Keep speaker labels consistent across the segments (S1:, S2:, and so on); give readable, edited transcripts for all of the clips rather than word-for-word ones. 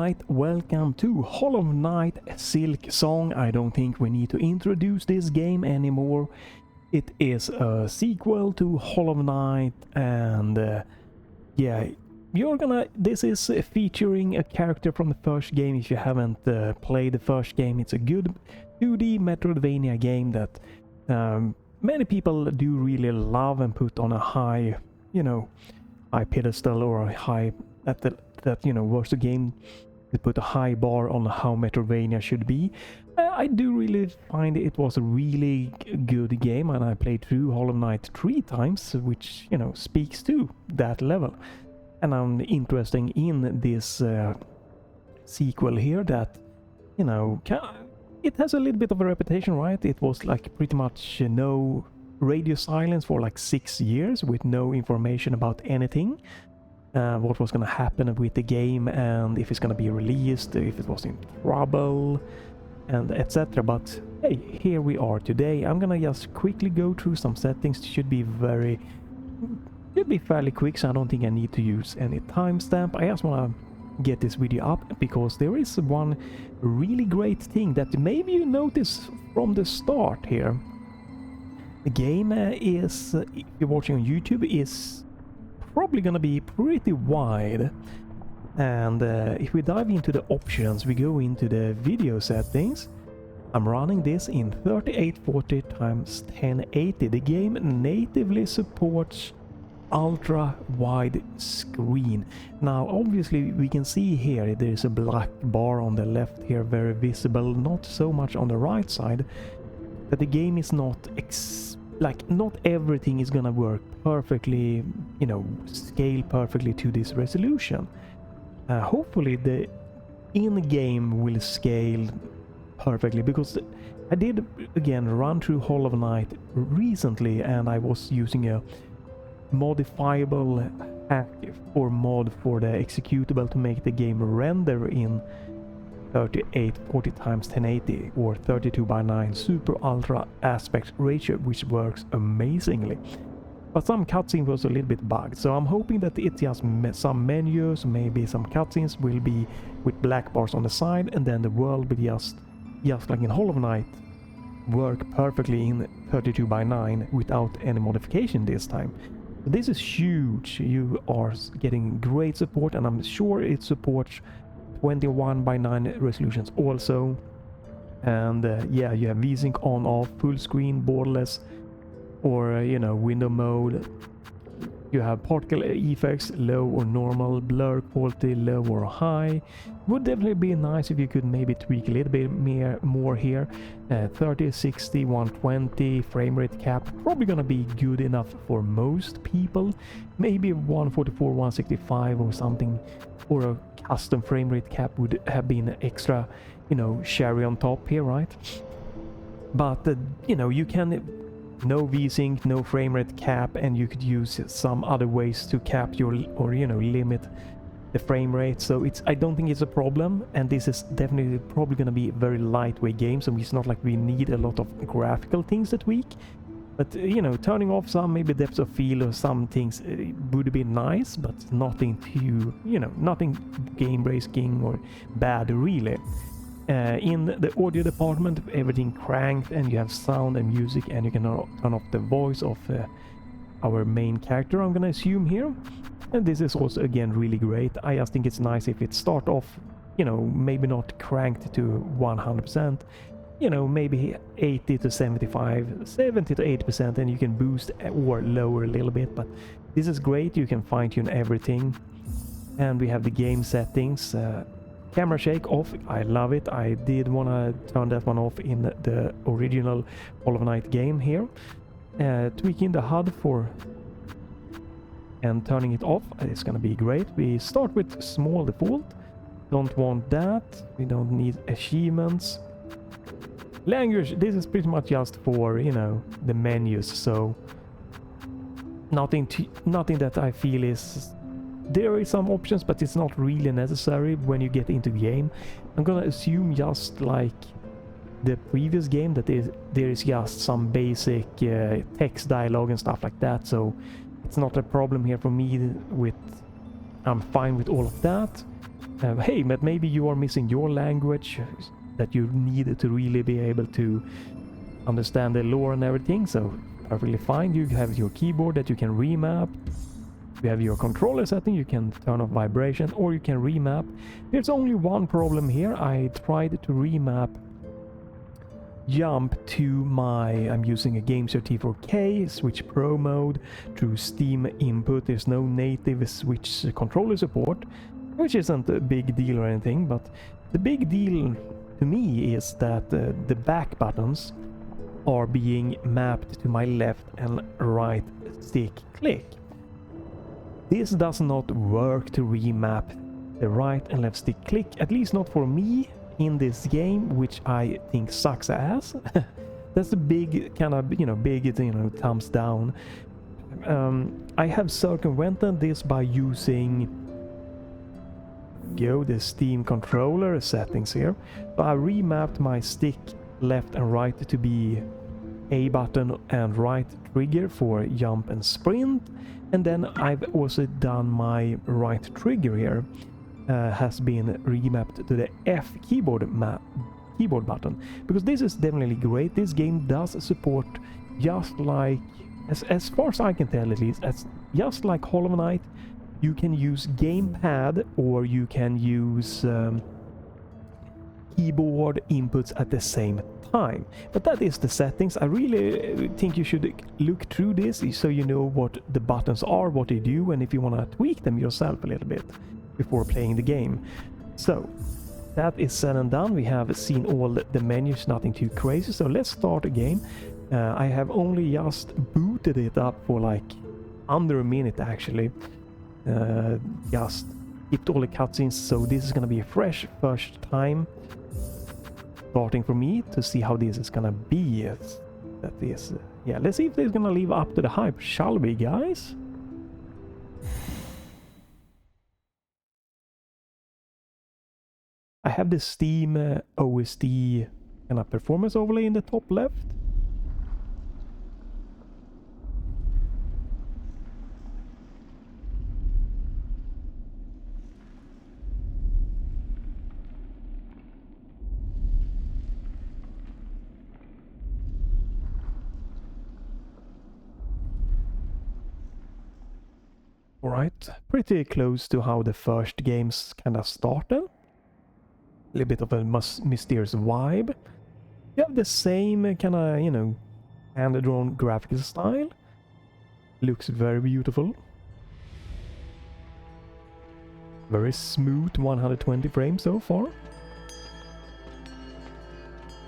S1: Alright, welcome to Hollow Knight Silksong. I don't think we need to introduce this game anymore. It is a sequel to Hollow Knight, and yeah, this is featuring a character from the first game. If you haven't played the first game, it's a good 2D Metroidvania game that many people do really love and put on a high, high pedestal, or a high that was the game that put a high bar on how Metroidvania should be. I do really find it was a really good game, and I played through Hollow Knight 3 times, which speaks to that level. And I'm interested in this sequel here that it has a little bit of a reputation, right? It was like pretty much no radio silence for like 6 years with no information about anything. What was going to happen with the game, and if it's going to be released, if it was in trouble, and etc. But hey, here we are today. I'm gonna just quickly go through some settings. Should be fairly quick, so I don't think I need to use any timestamp. I just want to get this video up because there is one really great thing that maybe you notice from the start here. The game is, if you're watching on YouTube, is probably gonna be pretty wide, and if we dive into the options, we go into the video settings. I'm running this in 3840 x 1080. The game natively supports ultra wide screen. Now obviously we can see here there's a black bar on the left here, very visible, not so much on the right side, but the game is not not everything is gonna work perfectly, scale perfectly to this resolution. Hopefully the in-game will scale perfectly, because I did again run through Hollow Knight recently, and I was using a modifiable hack or mod for the executable to make the game render in 3840 x 1080 or 32:9 super ultra aspect ratio, which works amazingly. But some cutscene was a little bit bugged, so I'm hoping that it's just some menus, maybe some cutscenes will be with black bars on the side, and then the world will just like in Hollow Knight work perfectly in 32:9 without any modification this time. So this is huge. You are getting great support, and I'm sure it supports 21:9 resolutions also. And yeah, you have VSync on, off, full screen, borderless, or window mode. You have particle effects, low or normal, blur quality, low or high. Would definitely be nice if you could maybe tweak a little bit more here. 30, 60, 120 frame rate cap, probably gonna be good enough for most people. Maybe 144, 165 or something, or a custom frame rate cap would have been extra, cherry on top here, right? But you can no VSync, no frame rate cap, and you could use some other ways to cap your, or limit the frame rate. So I don't think it's a problem, and this is definitely probably going to be a very lightweight game, so it's not like we need a lot of graphical things that week. But turning off some maybe depth of field or some things would be nice, but nothing too, nothing game breaking or bad really. In the audio department, everything cranked, and you have sound and music, and you can turn off the voice of our main character, I'm gonna assume here. And this is also again really great. I just think it's nice if it start off, maybe not cranked to 100%, maybe 80 to 75, 70 to 80%, and you can boost or lower a little bit. But this is great, you can fine-tune everything. And we have the game settings. Camera shake off, I love it. I did want to turn that one off in the original Hollow Knight game here. Tweaking the HUD and turning it off, it's gonna be great. We start with small default, don't want that, we don't need achievements. Language, this is pretty much just for the menus, so nothing that I feel is. There is some options, but it's not really necessary when you get into the game. I'm gonna assume, just like the previous game, that there is just some basic text dialogue and stuff like that, so it's not a problem here for me. I'm fine with all of that. hey, but maybe you are missing your language that you need to really be able to understand the lore and everything, so perfectly fine. You have your keyboard that you can remap. You have your controller setting, you can turn off vibration, or you can remap. There's only one problem here. I tried to remap jump to my, I'm using a Gamesir T4 Switch Pro mode through Steam input. There's no native Switch controller support, which isn't a big deal or anything, but the big deal to me is that the back buttons are being mapped to my left and right stick click. This does not work to remap the right and left stick click, at least not for me in this game, which I think sucks ass. That's a big kind of, big, thumbs down. I have circumvented this by using the Steam controller settings here. So I remapped my stick left and right to be A button and right trigger for jump and sprint, and then I've also done my right trigger here has been remapped to the F keyboard button, because this is definitely great. This game does support, just like, as far as I can tell at least, just like Hollow Knight, you can use gamepad or you can use keyboard inputs at the same time. But that is the settings. I really think you should look through this so you know what the buttons are, what they do, and if you want to tweak them yourself a little bit before playing the game. So that is said and done. We have seen all the menus, nothing too crazy, so let's start a game. I have only just booted it up for like under a minute actually. Just skipped all the cutscenes, so this is gonna be a fresh first time starting for me to see how this is gonna be. That is, yeah, let's see if they're gonna live up to the hype, shall we, guys? I have the Steam OSD kind of performance overlay in the top left. Alright, pretty close to how the first games kind of started. A little bit of a mysterious vibe. You have the same kind of, hand-drawn graphics style. Looks very beautiful. Very smooth 120 frames so far.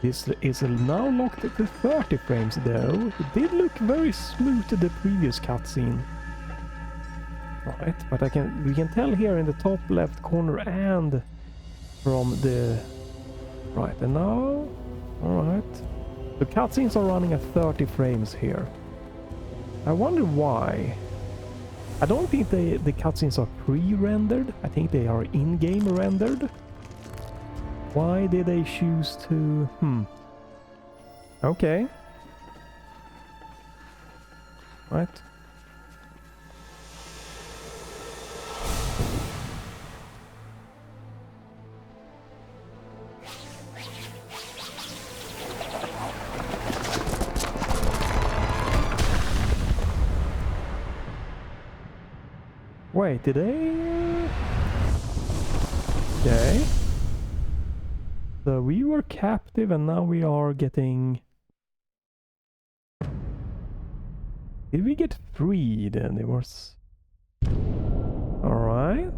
S1: This is now locked to 30 frames though. It did look very smooth to the previous cutscene. Right, but we can tell here in the top left corner and from the right, and now, alright, the cutscenes are running at 30 frames here. I wonder why. I don't think the cutscenes are pre-rendered. I think they are in-game rendered. Why did they choose to... Okay. Right. Wait, did they... Okay. So we were captive and now we are getting... Did we get freed? And it was... Alright.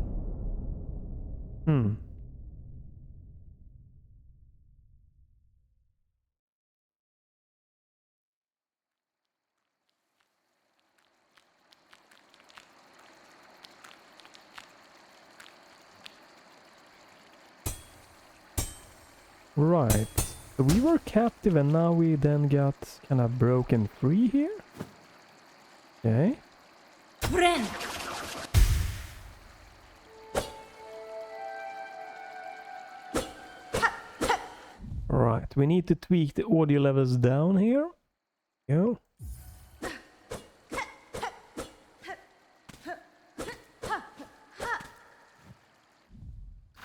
S1: Right. So we were captive and now we then got kind of broken free here. Okay.
S2: Friend.
S1: Right, we need to tweak the audio levels down here. Go.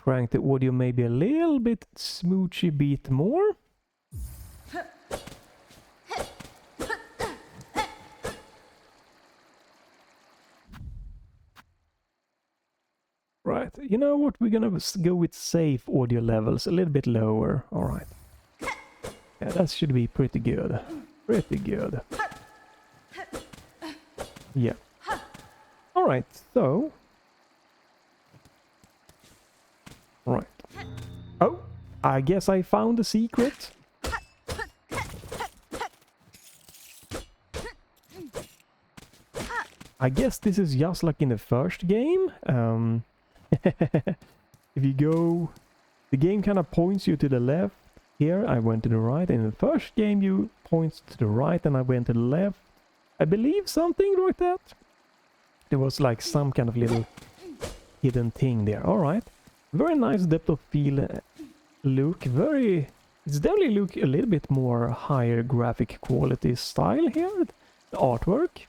S1: crank the audio maybe a little bit smoochy bit more. Right, you know what, we're gonna go with safe audio levels, a little bit lower. Alright. Yeah, that should be pretty good. Pretty good. Yeah. Alright, so... Right. Oh, I guess I found the secret. I guess this is just like in the first game. If you go... The game kind of points you to the left. Here I went to the right. In the first game you points to the right and I went to the left. I believe something like that. There was like some kind of little hidden thing there. Alright. Very nice depth of field look. Very... It's definitely look a little bit more higher graphic quality style here. The artwork.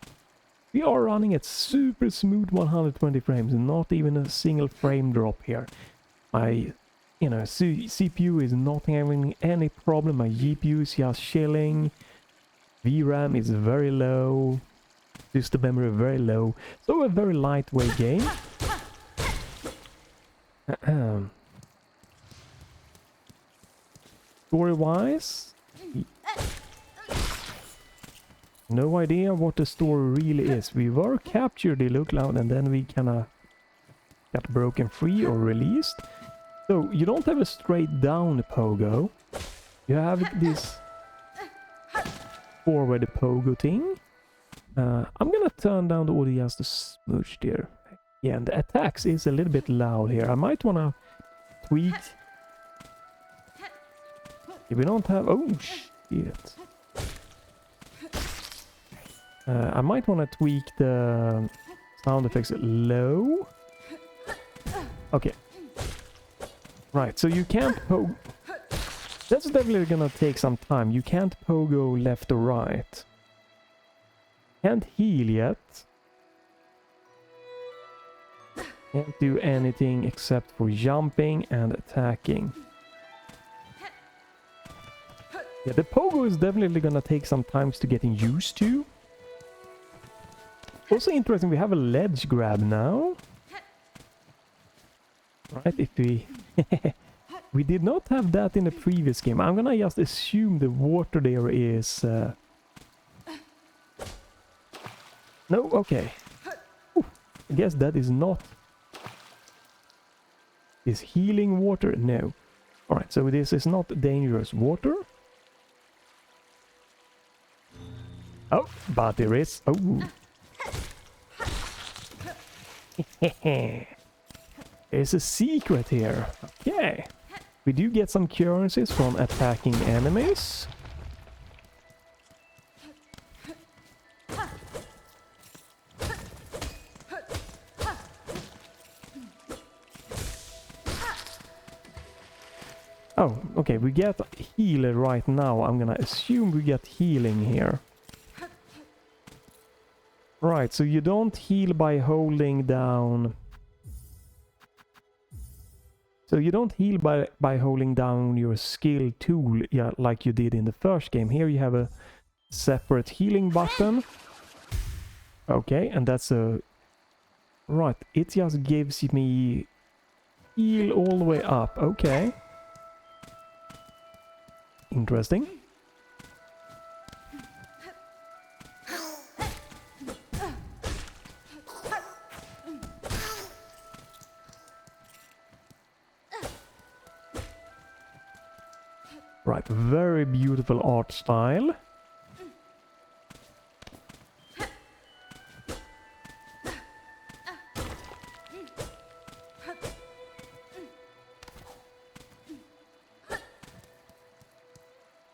S1: We are running at super smooth 120 frames, not even a single frame drop here. My, CPU is not having any problem. My GPU is just chilling. VRAM is very low. System memory very low. So a very lightweight game. Story-wise, no idea what the story really is. We were captured, they look loud, and then we kinda got broken free or released. So you don't have a straight down pogo. You have this forward pogo thing. I'm gonna turn down the audio just a smooch there. Yeah, and the attacks is a little bit loud here. I might wanna tweak. If we don't have... Oh, shit. I might want to tweak the sound effects low. Okay. Right, so you can't pogo... That's definitely gonna take some time. You can't pogo left or right. Can't heal yet. Can't do anything except for jumping and attacking. Yeah, the pogo is definitely gonna take some time to getting used to. Also interesting, we have a ledge grab now. Right, if we... We did not have that in the previous game. I'm gonna just assume the water there is... No, okay. Ooh, I guess that is not... Is healing water? No. Alright, so this is not dangerous water. Oh, but there is... Oh. There's a secret here. Okay. We do get some currencies from attacking enemies. Oh, okay, we get healer right now. I'm gonna assume we get healing here. Right, so you don't heal by holding down... So you don't heal by holding down your skill tool, yeah, like you did in the first game. Here you have a separate healing button. Okay, and that's a... Right, it just gives me heal all the way up. Okay. Interesting. Right, very beautiful art style.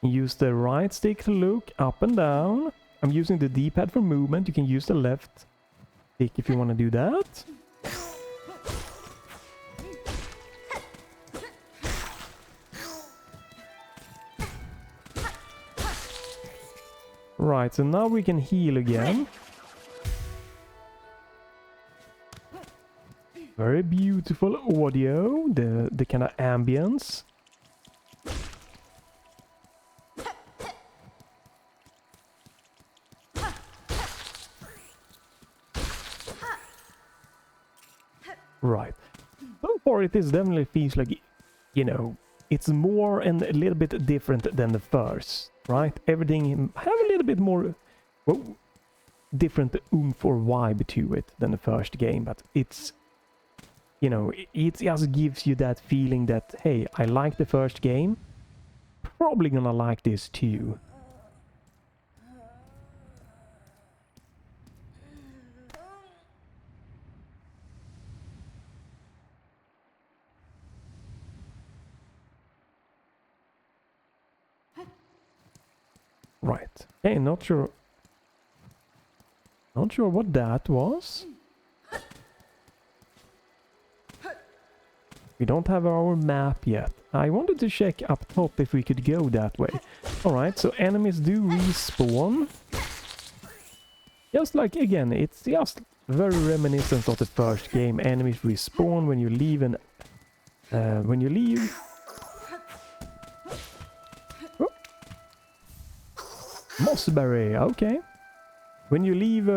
S1: Use the right stick to look up and down. I'm using the D-pad for movement. You can use the left stick if you want to do that. Right, so now we can heal again. Very beautiful audio, the kind of ambience. Right. So far it is definitely feels like, you know, it's more and a little bit different than the first, right? Everything have a little bit more, well, different oomph or vibe to it than the first game, but it's, you know, it just gives you that feeling that, hey, I like the first game, probably gonna like this too. Right. Okay, not sure what that was. We don't have our map yet. I wanted to check up top if we could go that way. Alright, so enemies do respawn. Just like, again, it's just very reminiscent of the first game. Enemies respawn when you leave and... when you leave... Oh. Mossberry, okay. When you leave...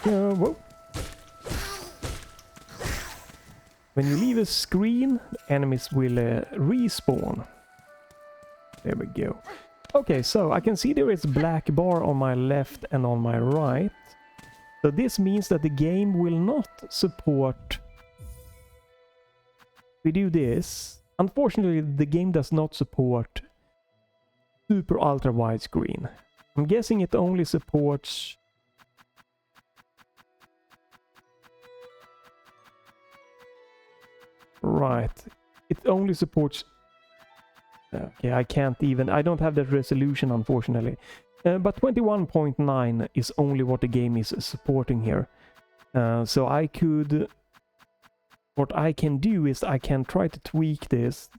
S1: whoa. When you leave a screen, enemies will respawn. There we go. Okay, so I can see there is black bar on my left and on my right. So this means that the game will not support... We do this. Unfortunately, the game does not support super ultra widescreen. I'm guessing it only supports... Right. It only supports... Okay, I can't even... I don't have that resolution, unfortunately. But 21.9 is only what the game is supporting here. So I could... What I can do is I can try to tweak this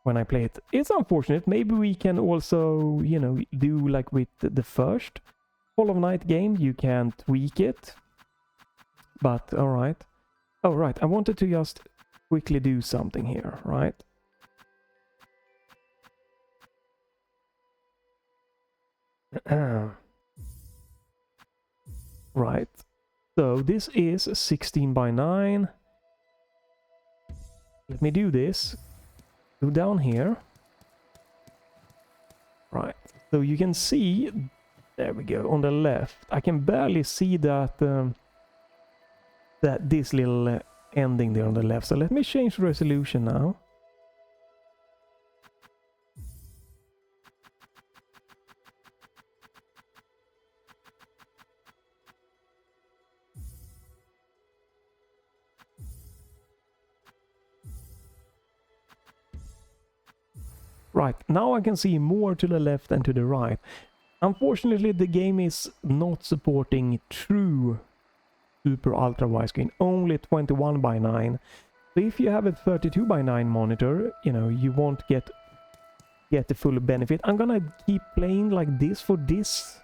S1: when I play it. It's unfortunate. Maybe we can also, you know, do like with the first Hollow Knight game. You can tweak it. But, alright. Oh, right. I wanted to just quickly do something here, right? Right. So this is 16 by 9. Let me do this. Go down here. Right. So you can see, there we go, on the left. I can barely see that that this little ending there on the left. So let me change the resolution now. Right, now I can see more to the left and to the right. Unfortunately, the game is not supporting true super ultra widescreen, only 21 by 9. So if you have a 32 by 9 monitor, you know, you won't get the full benefit. I'm gonna keep playing like this for this.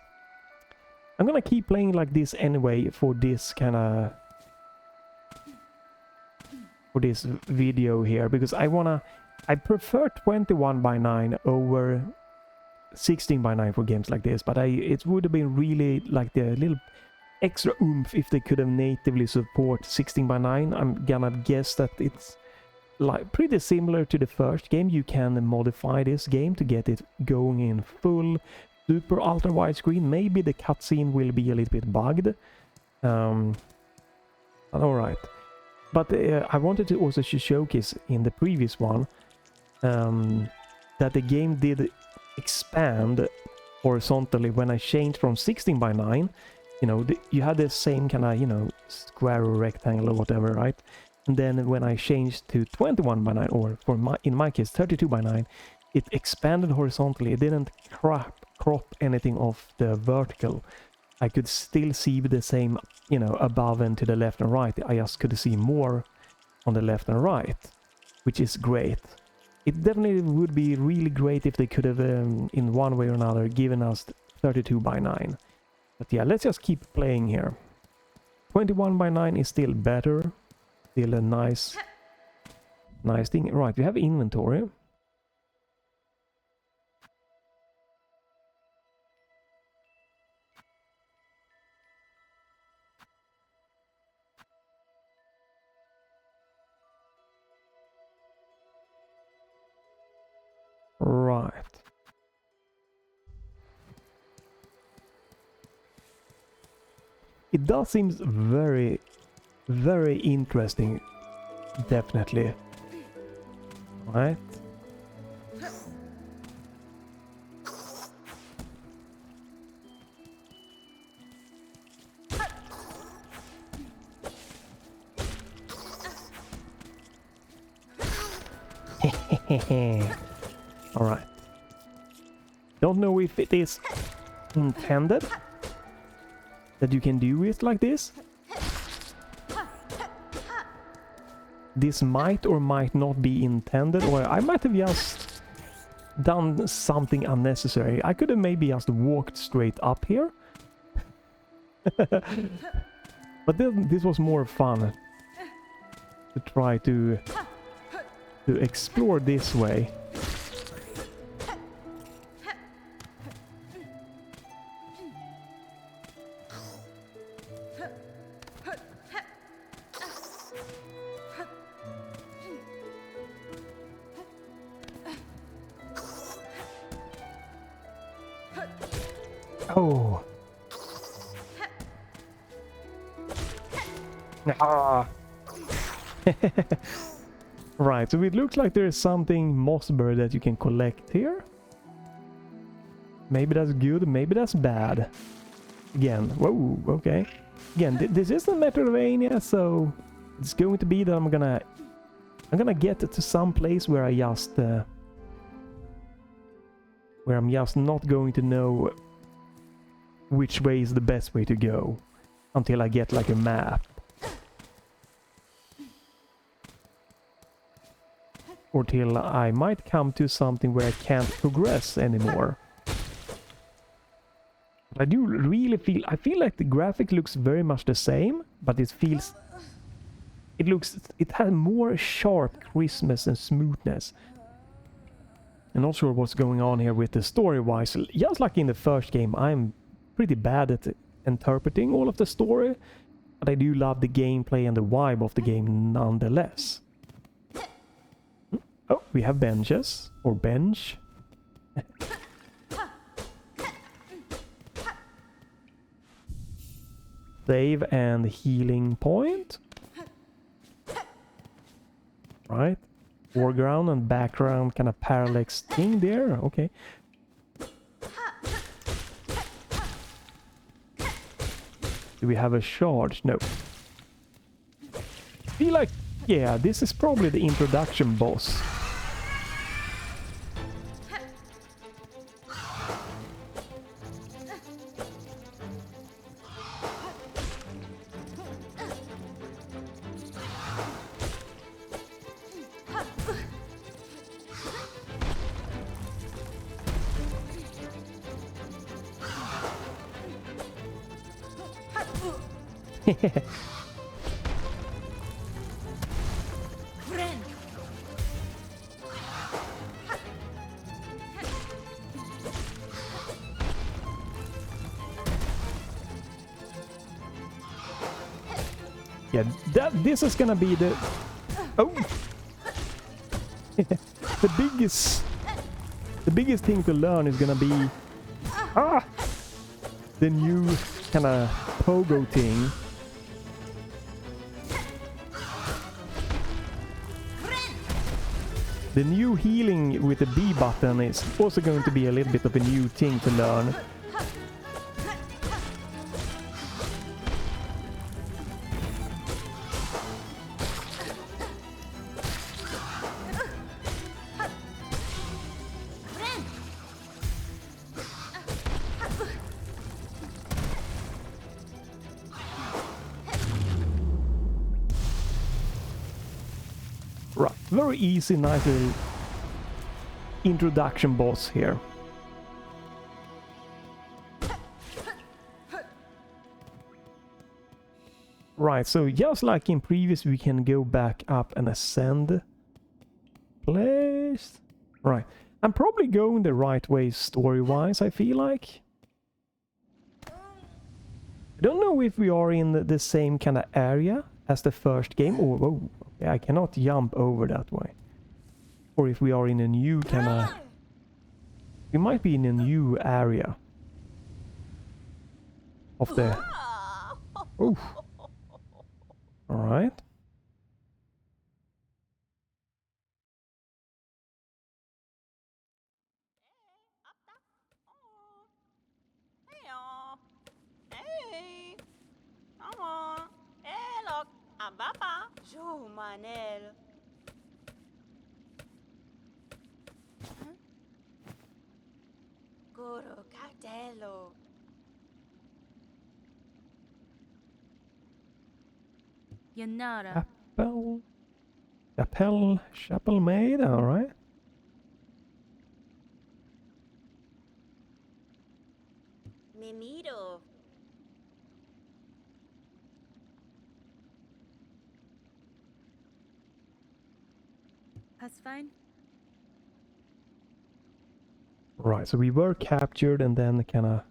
S1: I'm gonna keep playing like this anyway for this kind of... for this video here, because I prefer 21 by 9 over 16 by 9 for games like this, but it would have been really like the little extra oomph if they could have natively support 16 by 9. I'm gonna guess that it's like pretty similar to the first game. You can modify this game to get it going in full super ultra widescreen. Maybe the cutscene will be a little bit bugged. Alright. But I wanted to also showcase in the previous one that the game did expand horizontally when I changed from 16 by 9. You know, you had the same kind of, you know, square or rectangle or whatever, right? And then when I changed to 21 by 9, or in my case 32 by 9, it expanded horizontally. It didn't crop anything off the vertical. I could still see the same, you know, above and to the left and right. I just could see more on the left and right, which is great. It definitely would be really great if they could have, in one way or another, given us 32 by 9. But yeah, let's just keep playing here. 21 by 9 is still better. Still a nice thing. Right, we have inventory. Right. It does seem very, very interesting. Definitely. Right. All right. Don't know if it is intended that you can do it like this. This might or might not be intended, or I might have just done something unnecessary. I could have maybe just walked straight up here. But then this was more fun to try to explore this way. Oh. Ah. Right, so it looks like there is something mossberry that you can collect here. Maybe that's good, maybe that's bad. Again, whoa, okay. Again, this is a Metroidvania, so it's going to be that I'm gonna get to some place where I just where I'm just not going to know which way is the best way to go until I get like a map. Or till I might come to something where I can't progress anymore. I do really feel like the graphic looks very much the same, but it has more sharp crispness and smoothness. I'm not sure what's going on here with the story-wise. Just like in the first game, I'm pretty bad at interpreting all of the story, but I do love the gameplay and the vibe of the game nonetheless. Oh, we have benches, or bench. Save and healing point. Right. Foreground and background kind of parallax thing there. Okay. Do we have a charge? No. Feel like, yeah, this is probably the introduction boss. Yeah, this is gonna be the... Oh! the biggest thing to learn is gonna be... Ah! The new kinda pogo thing. The new healing with the B button is also going to be a little bit of a new thing to learn. Right, very easy, nice little introduction boss here. Right, so just like in previous, we can go back up and ascend. Place. Right. I'm probably going the right way story-wise, I feel like. I don't know if we are in the same kind of area as the first game. Oh, okay, I cannot jump over that way. Or if we are in a new kind of... We might be in a new area. Of the... Oh. Alright.
S2: Jo Manel. Goro Cartello. Yanara.
S1: Chapel made, alright.
S2: Mimido. That's fine.
S1: Right, so we were captured and then kind of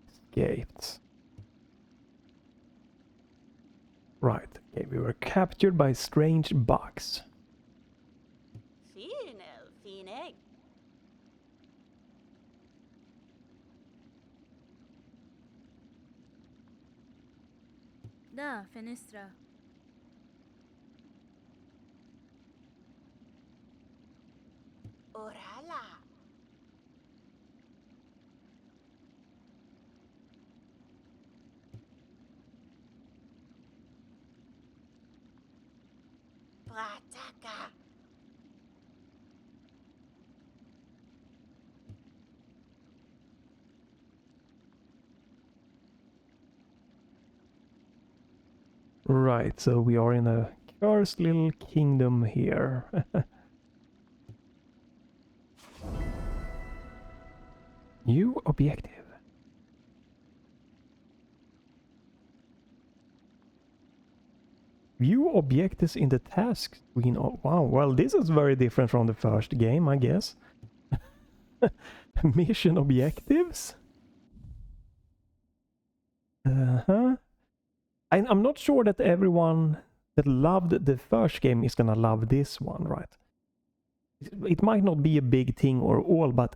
S1: escaped. Right, okay, we were captured by strange bugs.
S2: Finel, Fineg. Da, Finistra. Orala. Prataka.
S1: Right, so we are in a cursed little kingdom here. New objective. View objectives in the task screen. Oh, wow, well, this is very different from the first game, I guess. Mission objectives? Uh-huh. I'm not sure that everyone that loved the first game is gonna love this one, right? It might not be a big thing or all, but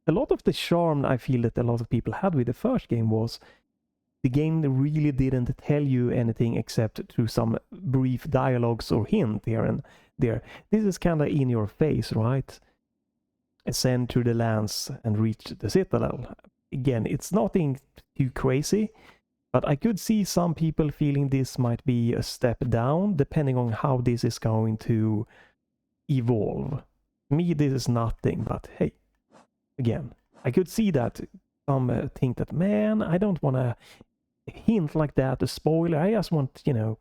S1: a lot of the charm I feel that a lot of people had with the first game was the game really didn't tell you anything except through some brief dialogues or hint here and there. This is kind of in your face, right? Ascend to the lands and reach the citadel. Again, it's nothing too crazy, but I could see some people feeling this might be a step down depending on how this is going to evolve. Me, this is nothing, but hey, again, I could see that some think that, man, I don't want to hint like that, a spoiler. I just want, you know,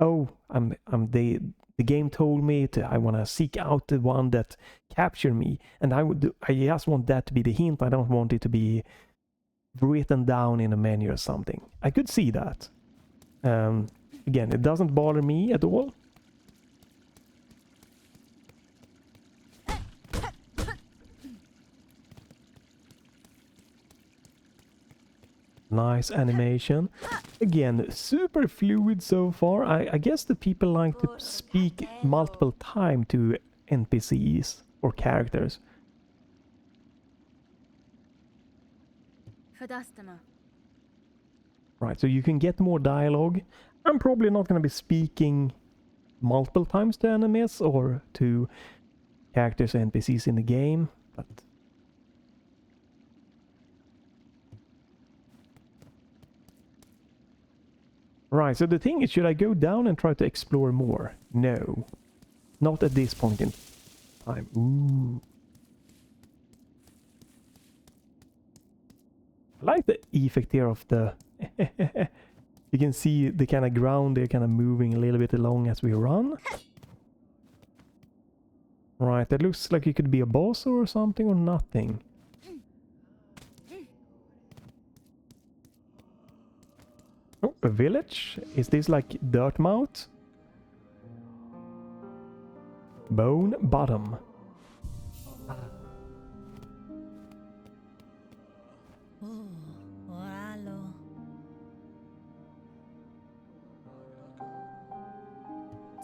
S1: oh, I'm the game told me I want to seek out the one that captured me, and I just want that to be the hint. I don't want it to be written down in a menu or something. I could see that. Again, it doesn't bother me at all. Nice animation. Again, super fluid so far. I guess the people like to speak multiple times to NPCs or characters. Right, so you can get more dialogue. I'm probably not going to be speaking multiple times to enemies or to characters or NPCs in the game, but... Right, so the thing is, should I go down and try to explore more? No. Not at this point in time. Ooh. I like the effect here of the... You can see the kind of ground there kind of moving a little bit along as we run. Right, that looks like it could be a boss or something or nothing. Oh, a village. Is this like Dirtmouth? Bone Bottom.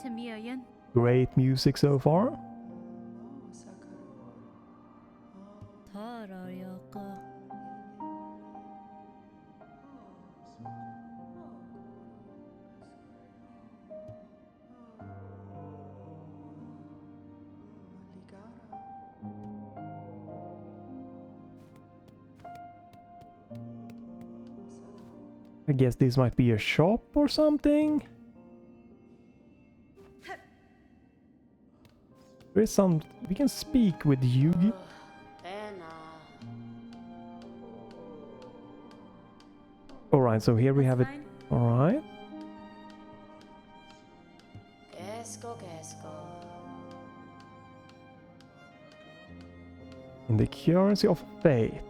S2: Tamiyan.
S1: Great music so far. I guess this might be a shop or something. There is some... We can speak with Yugi. Alright, so here we have it. Alright. In the currency of faith.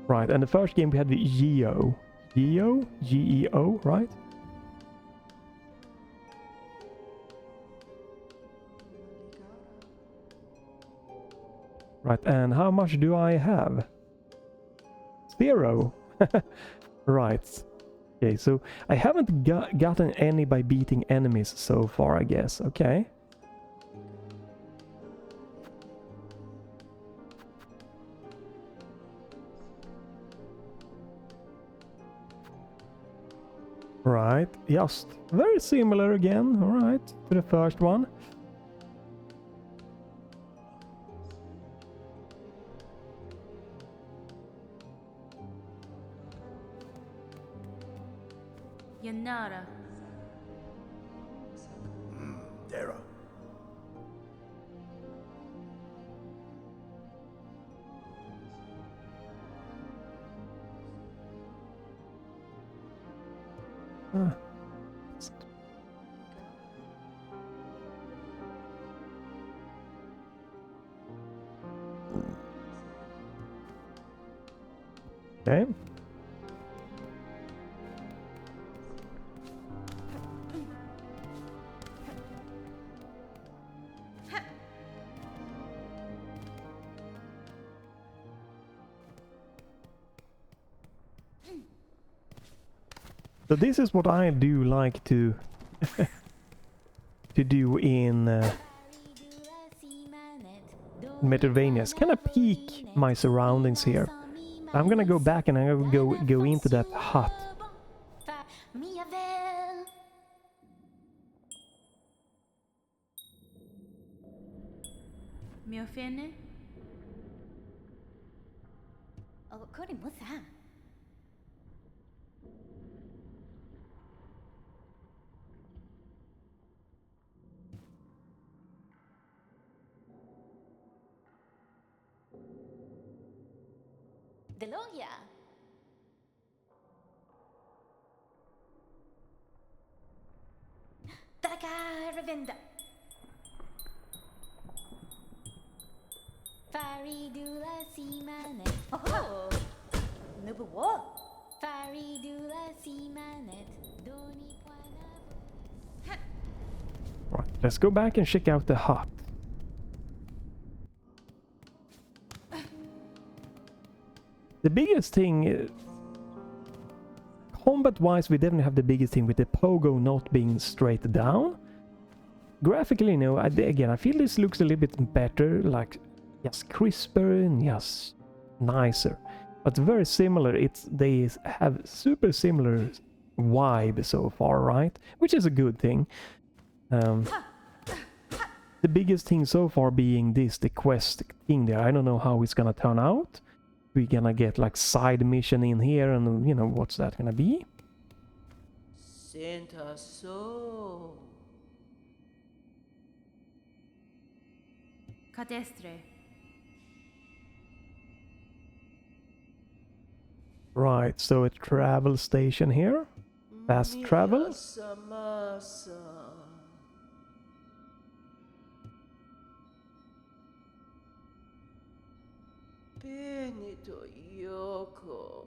S1: Right, and the first game we had the Geo. Geo? G-E-O, right? Right, and how much do I have? 0. Right. Okay, so I haven't gotten any by beating enemies so far, I guess. Okay. Right, just very similar again, alright, to the first one.
S2: Yanara.
S3: Dara.
S1: Okay. So this is what I do like to to do in Metroidvanias. Kind of peek my surroundings here. I'm gonna go back and I'm gonna go into that hut.
S2: Miofene?
S4: what's that? Deloria. Taka Ravenda. Faridula Simanet. Oh, Nubuwo. Faridula Simanet. Doni Kwana.
S1: Right, let's go back and check out the hut. The biggest thing, combat-wise, we definitely have the biggest thing with the pogo not being straight down. Graphically, you know, again, I feel this looks a little bit better, like just crisper and just nicer. But very similar, they have super similar vibe so far, right? Which is a good thing. The biggest thing so far being this, the quest thing there. I don't know how it's gonna turn out. We're gonna get like side mission in here, and you know what's that gonna be?
S5: Santa so.
S2: Cadestre.
S1: Right, so a travel station here. Fast travel.
S5: Masa. Benito Yoko.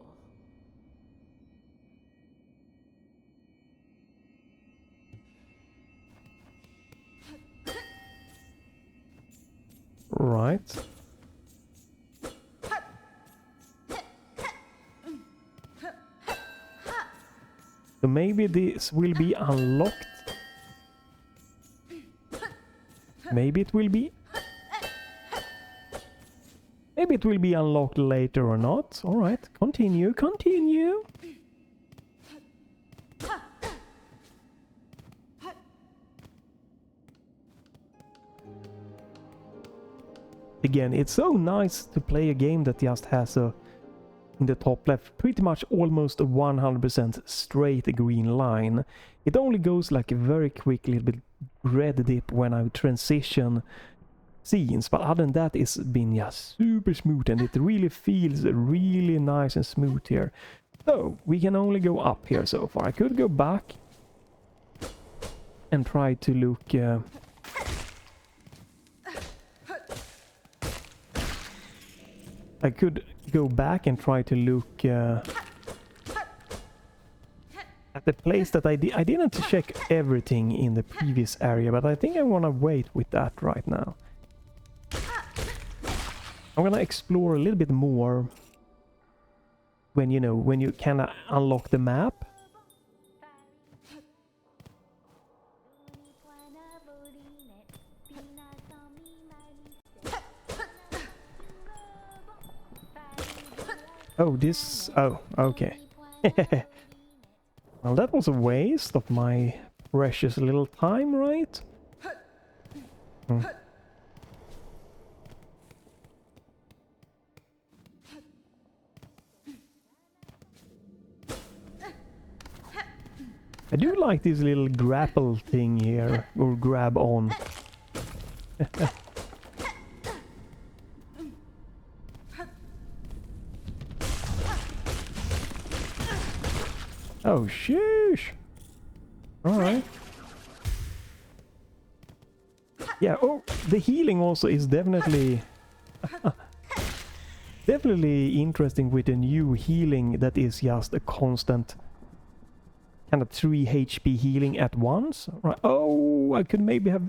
S1: Right. So maybe this will be unlocked. Maybe it will be. Maybe it will be unlocked later or not. Alright, continue, continue. Again, it's so nice to play a game that just has a, in the top left, pretty much almost a 100% straight green line. It only goes like a very quick little bit red dip when I transition scenes, but other than that it's been just super smooth, and it really feels really nice and smooth here. So we can only go up here so far. I could go back and try to look I could go back and try to look at the place that I didn't check everything in the previous area, but I think I want to wait with that right now. I'm gonna explore a little bit more when, you know, when you kind of unlock the map. Oh, this... oh, okay. Well, that was a waste of my precious little time, right? Hmm. I do like this little grapple thing here, or grab on. Oh, sheesh! Alright. Yeah, oh, the healing also is definitely... definitely interesting with a new healing that is just a constant kind of 3 HP healing at once. Right. Oh, I could maybe have...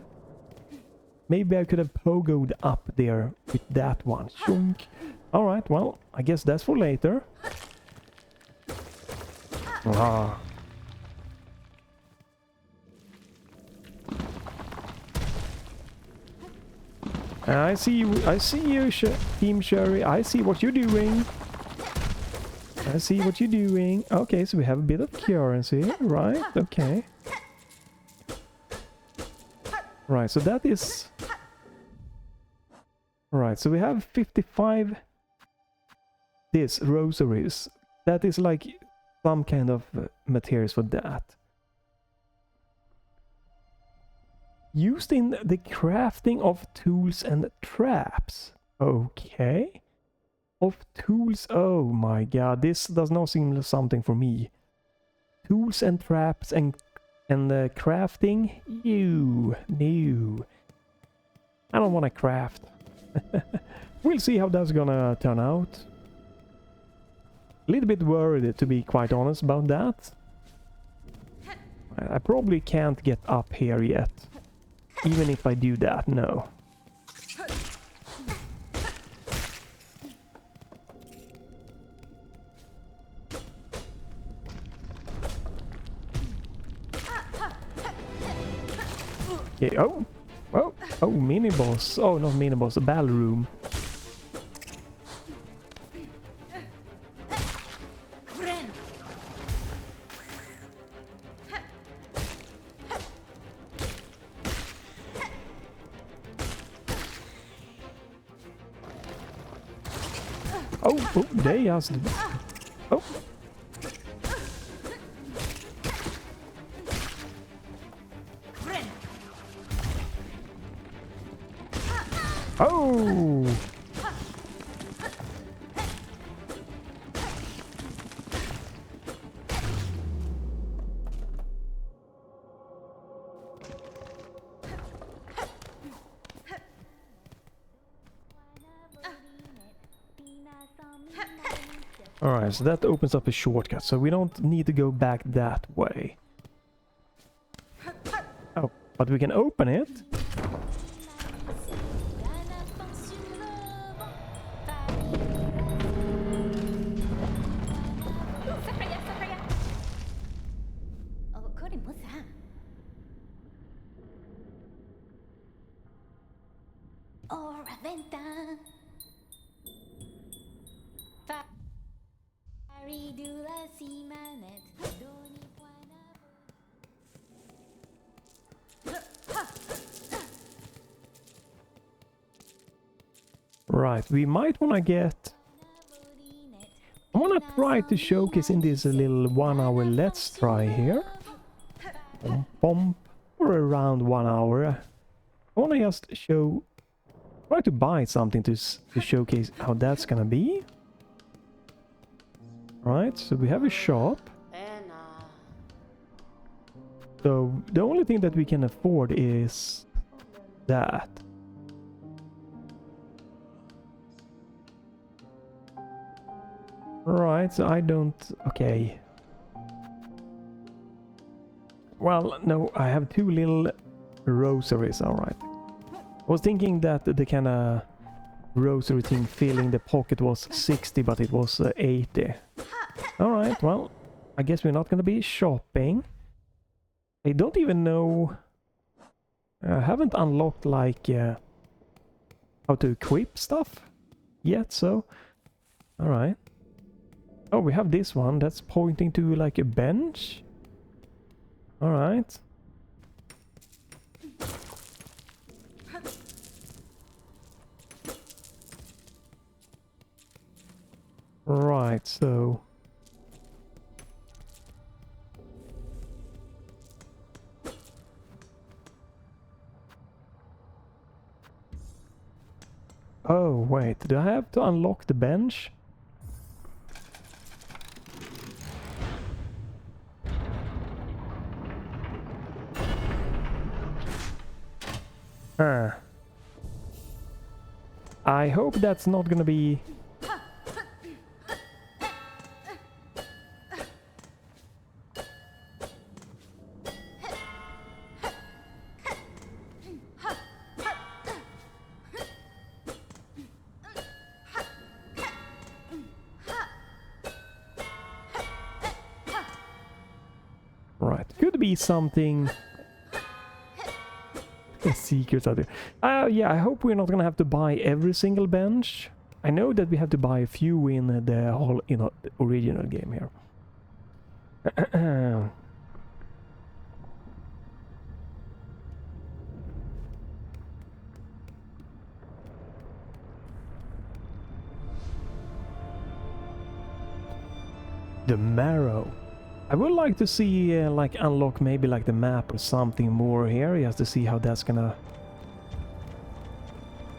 S1: maybe I could have pogoed up there with that one. Shunk. Alright, well, I guess that's for later. Ah. I see you, Team Sherry. I see what you're doing. I see what you're doing. Okay, so we have a bit of currency, right? Okay. Right, so that is... Right, so we have 55... this rosaries. That is like some kind of materials for that. Used in the crafting of tools and traps. Okay. Of tools. Oh my god, this does not seem like something for me. Tools and traps and crafting. Ew, no. I don't want to craft. We'll see how that's gonna turn out. A little bit worried, to be quite honest, about that. I probably can't get up here yet. Even if I do that, no. Okay, oh! Oh! Oh, mini-boss. Oh, not mini-boss, a battle room. Oh, they just... Oh! Oh! Alright, so that opens up a shortcut, so we don't need to go back that way. Oh, but we can open it. Right, we might want to get... I want to try to showcase in this little 1 hour let's try here. Pump for around 1 hour. I want to just show... Try to buy something to showcase how that's gonna be. Right, so we have a shop. So the only thing that we can afford is that. Right, so I don't... Okay. Well, no, I have 2 little rosaries, alright. I was thinking that the kind of rosary thing filling the pocket was 60, but it was 80. Alright, well, I guess we're not gonna be shopping. I don't even know... I haven't unlocked, like, how to equip stuff yet, so... Alright. Oh, we have this one that's pointing to, like, a bench. Alright. Right, so... Oh, wait, do I have to unlock the bench? I hope that's not gonna be... Right, could be something... secrets out there. Yeah, I hope we're not gonna have to buy every single bench. I know that we have to buy a few in the whole, you know, the original game here. The marrow. I would like to see, like, unlock maybe like the map or something more here, just to see how that's gonna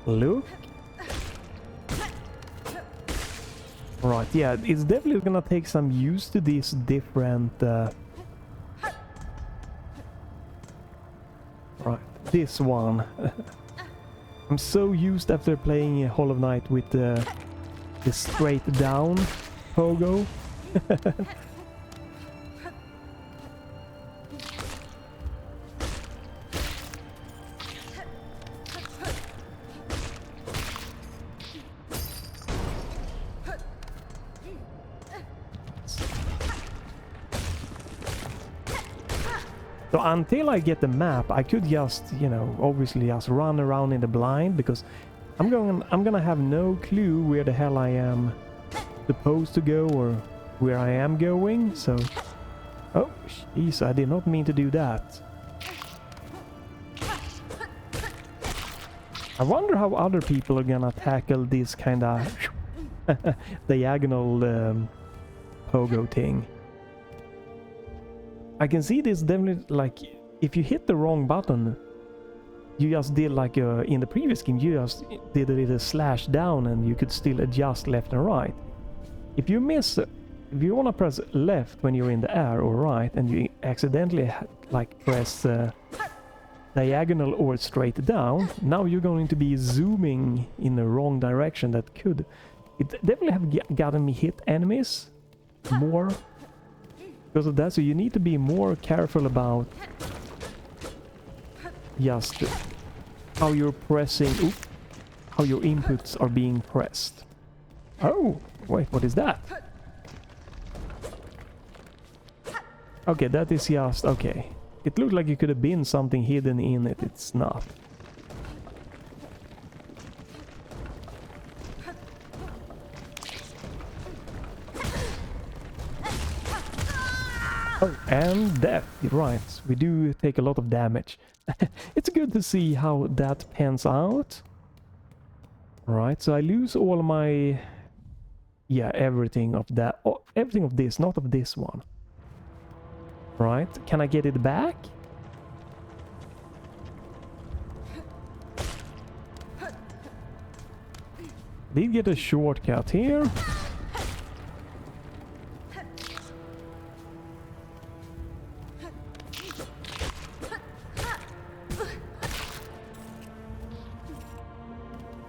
S1: look. Right, yeah, it's definitely gonna take some use to these different... Right, this one. I'm so used after playing Hollow Knight with the straight down pogo. So until I get the map, I could just, you know, obviously just run around in the blind, because I'm gonna have no clue where the hell I am supposed to go or where I am going. So, oh, jeez, I did not mean to do that. I wonder how other people are gonna tackle this kind of diagonal pogo thing. I can see this definitely, like, if you hit the wrong button, you just did like in the previous game, you just did a little slash down and you could still adjust left and right. If you miss, if you want to press left when you're in the air or right, and you accidentally like press diagonal or straight down, now you're going to be zooming in the wrong direction. That could It definitely have gotten me hit enemies more because of that, so you need to be more careful about just how you're pressing, how your inputs are being pressed. Oh, wait, what is that? Okay, that is just, okay. It looked like it could have been something hidden in it, it's not. Oh, and death, right. We do take a lot of damage. It's good to see how that pans out. Right, so I lose all my... Yeah, everything of that. Oh, everything of this, not of this one. Right, can I get it back? Did get a shortcut here.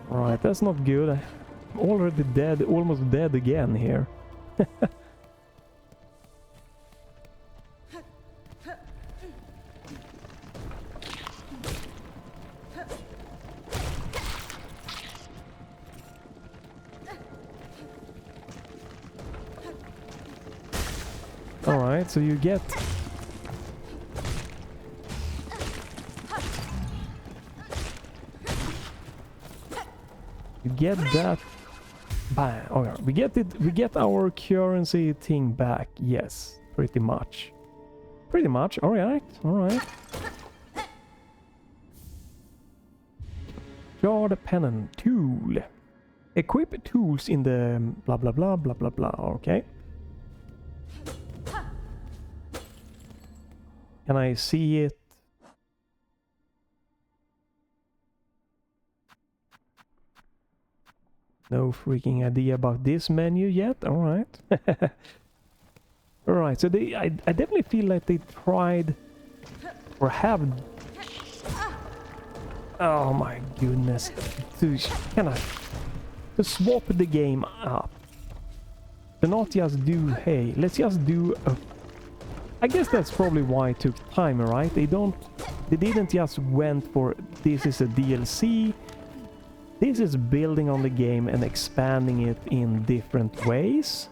S1: Right, that's not good. I'm already dead, almost dead again here. Alright, so you get... You get that... Bang! Okay, we get it, we get our currency thing back, yes, pretty much. Pretty much, alright, alright. Draw the pennant tool. Equip tools in the blah blah blah blah blah blah, okay. Can I see it? No freaking idea about this menu yet, alright. Alright, so I definitely feel like they tried or have... Oh my goodness. To kind of to swap the game up. To not just do, hey, let's just do a... I guess that's probably why it took time, right? They didn't just went for this is a DLC. This is building on the game and expanding it in different ways.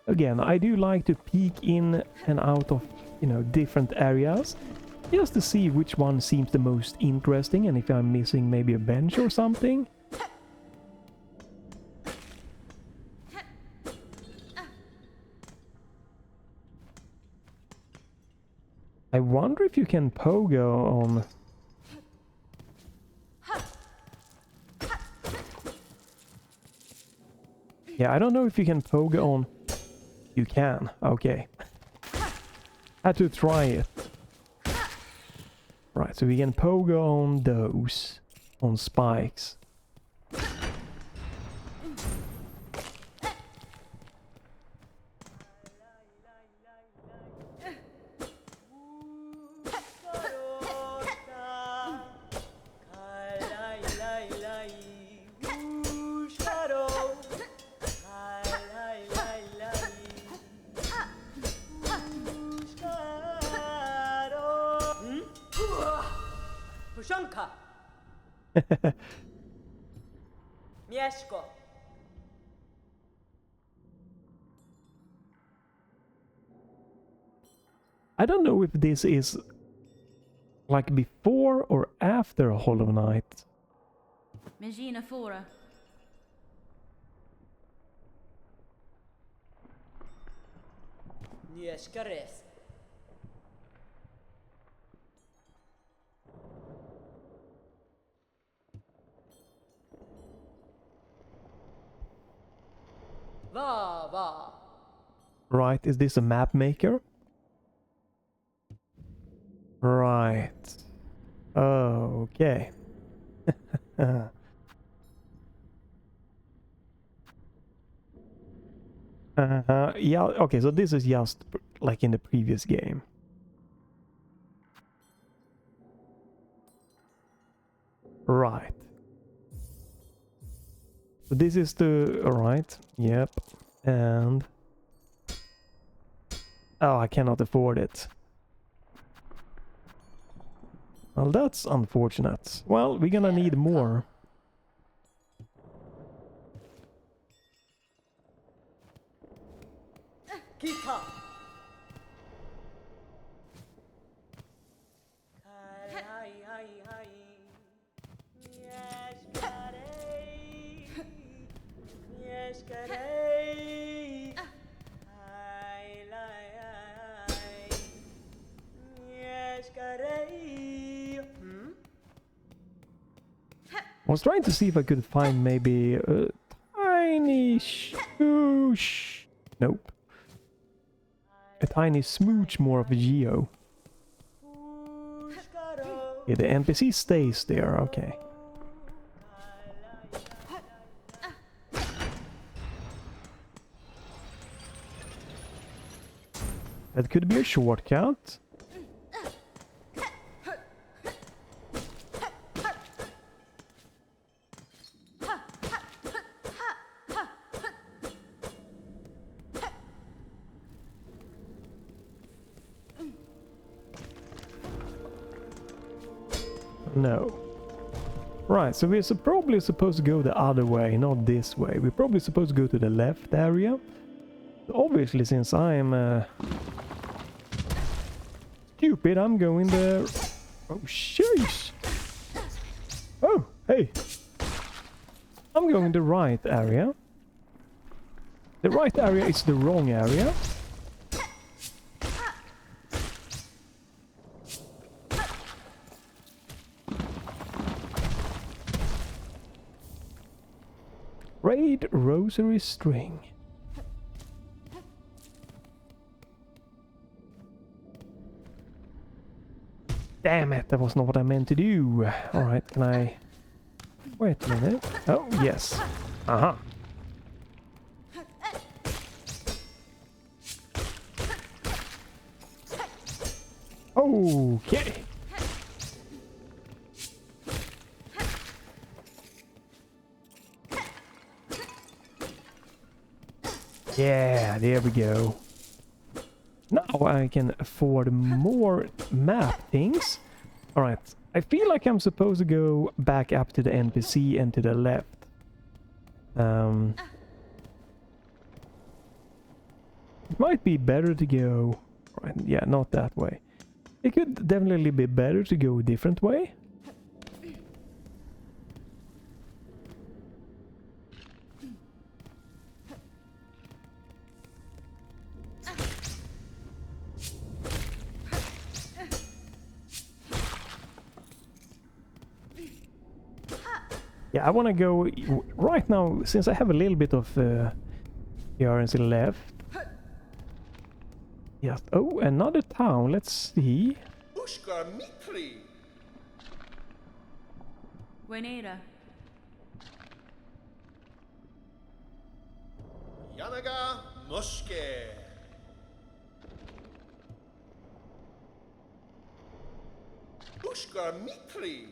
S1: Again, I do like to peek in and out of, you know, different areas, just to see which one seems the most interesting and if I'm missing maybe a bench or something. I wonder if you can pogo on... Yeah, I don't know if you can pogo on... You can, okay. Had to try it. Right, so we can pogo on those, on spikes.
S5: Mieszko.
S1: I don't know if this is like before or after Hollow Knight.
S2: Magina Fora.
S5: Mieszka res. Va, va.
S1: Right, is this a map maker? Okay. Yeah, okay, so this is just like in the previous game. Right. So this is the... Alright, yep. And... Oh, I cannot afford it. Well, that's unfortunate. Well, we're gonna need more.
S5: Kita.
S1: I was trying to see if I could find maybe a tiny shoosh. Nope. A tiny smooch more of a geo. Yeah, the NPC stays there, okay. That could be a shortcut. No. Right, so we're probably supposed to go the other way, not this way. We're probably supposed to go to the left area. Obviously, since I'm stupid, I'm going there. Oh, sheesh! Oh, hey! I'm going the right area. The right area is the wrong area. Raid rosary string. Damn it, that was not what I meant to do. Alright, can I... Wait a minute. Oh, yes. Aha. Okay. Yeah, there we go. Now I can afford more map things. Alright, I feel like I'm supposed to go back up to the NPC and to the left. It might be better to go... Right, yeah, not that way. It could definitely be better to go a different way. Yeah, I want to go right now, since I have a little bit of currency left. Yes. Oh, another town. Let's see.
S3: Ushkar Mitri.
S2: Wenera.
S3: Yanaga Muske. Ushkar Mitri.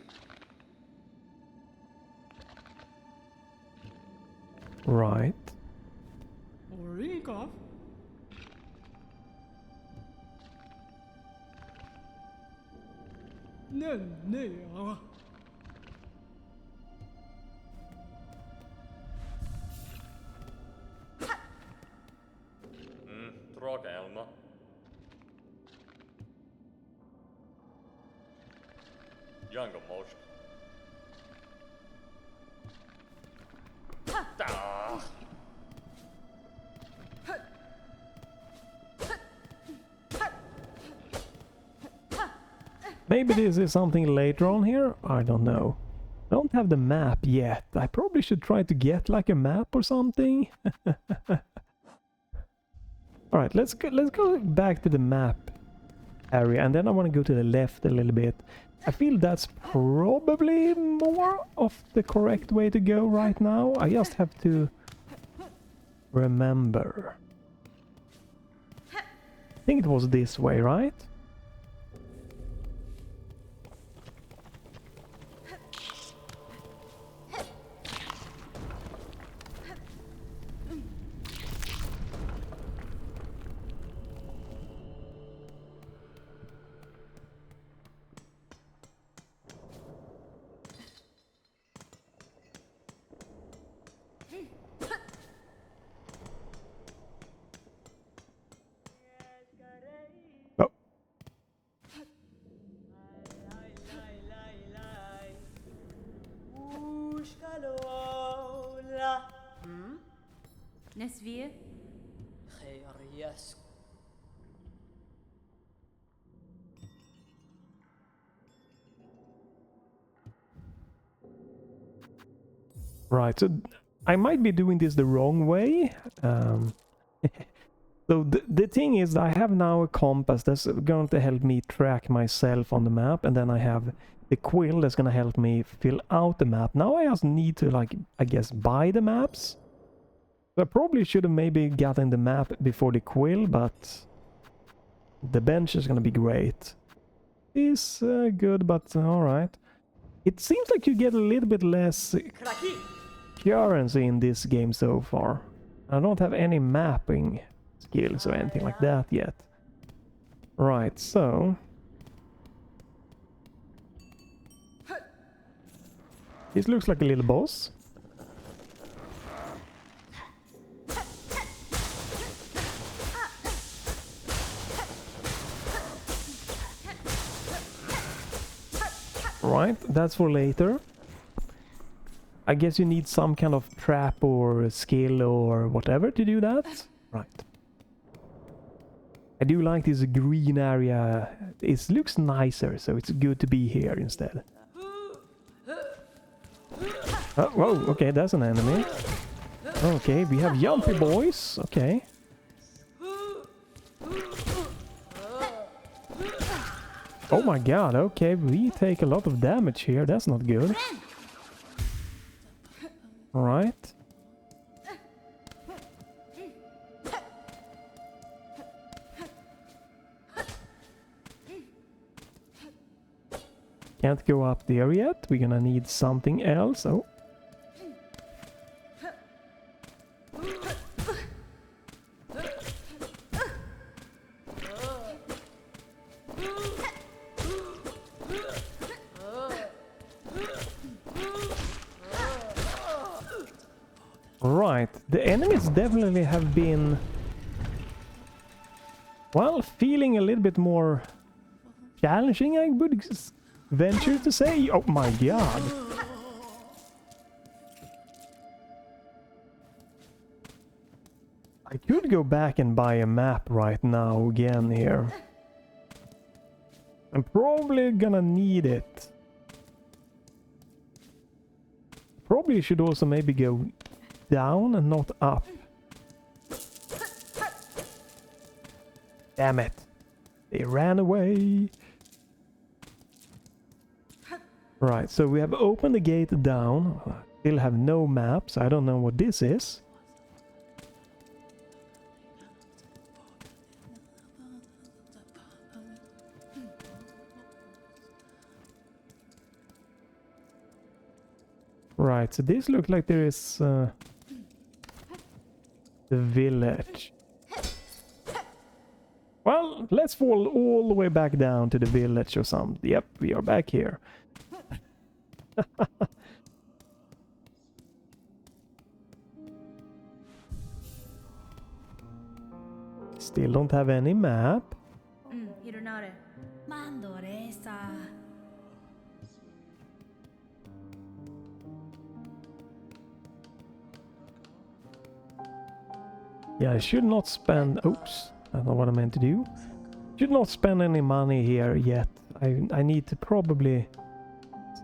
S1: Right.
S6: Origa. Nenea.
S7: Trogelma. Younger most.
S1: Maybe this is something later on here? I don't know. I don't have the map yet. I probably should try to get like a map or something. Alright, let's go back to the map area, and then I want to go to the left a little bit. I feel that's probably more of the correct way to go right now. I just have to remember. I think it was this way, right? Oh.
S2: Nesvir.
S5: Yes.
S1: Right, so I might be doing this the wrong way. So the thing is, I have now a compass that's going to help me track myself on the map, and then I have the quill that's going to help me fill out the map. Now I just need to, like, I guess, buy the maps. So I probably should have maybe gotten the map before the quill, but the bench is going to be great. It's good, but alright. It seems like you get a little bit less currency in this game so far. I don't have any mapping skills or anything like that yet. Right, so... this looks like a little boss. Right, that's for later. I guess you need some kind of trap or skill or whatever to do that. Right. I do like this green area. It looks nicer, so it's good to be here instead. Oh, whoa, okay, that's an enemy. Okay, we have jumpy boys. Okay. Oh my god, okay, we take a lot of damage here. That's not good. Alright. Can't go up there yet. We're gonna need something else. Oh. Right, the enemies definitely have been, well, feeling a little bit more challenging, I would venture to say. Oh my god. I could go back and buy a map right now again here. I'm probably gonna need it. Probably should also maybe go down and not up. Damn it. They ran away. Right, so we have opened the gate down. Still have no maps. I don't know what this is. Right, so this looks like there is the village. Well, let's fall all the way back down to the village or something. Yep, we are back here. Still don't have any map.
S2: Hironare.
S4: Mandoresa.
S1: Yeah, I should not spend... Oops, that's not what I meant to do. Should not spend any money here yet. I need to probably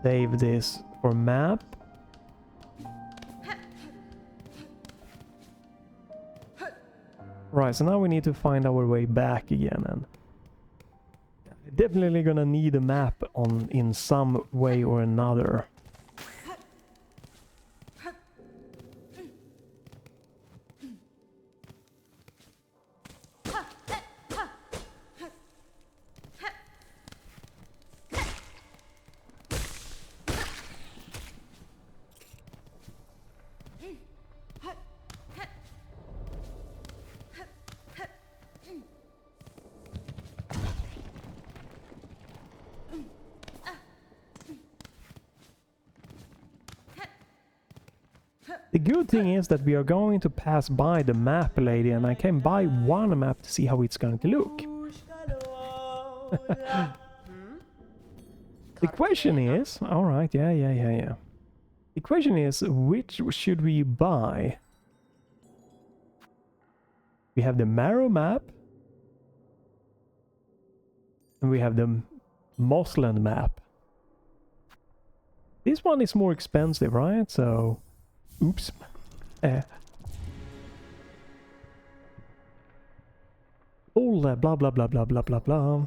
S1: save this for map. Right, so now we need to find our way back again, and definitely gonna need a map on in some way or another. The good thing is that we are going to pass by the map lady, and I can buy one map to see how it's going to look. The question is, alright, yeah. The question is, which should we buy? We have the Marrow map, and we have the Mossland map. This one is more expensive, right? So, oops. All that blah blah blah blah blah blah blah.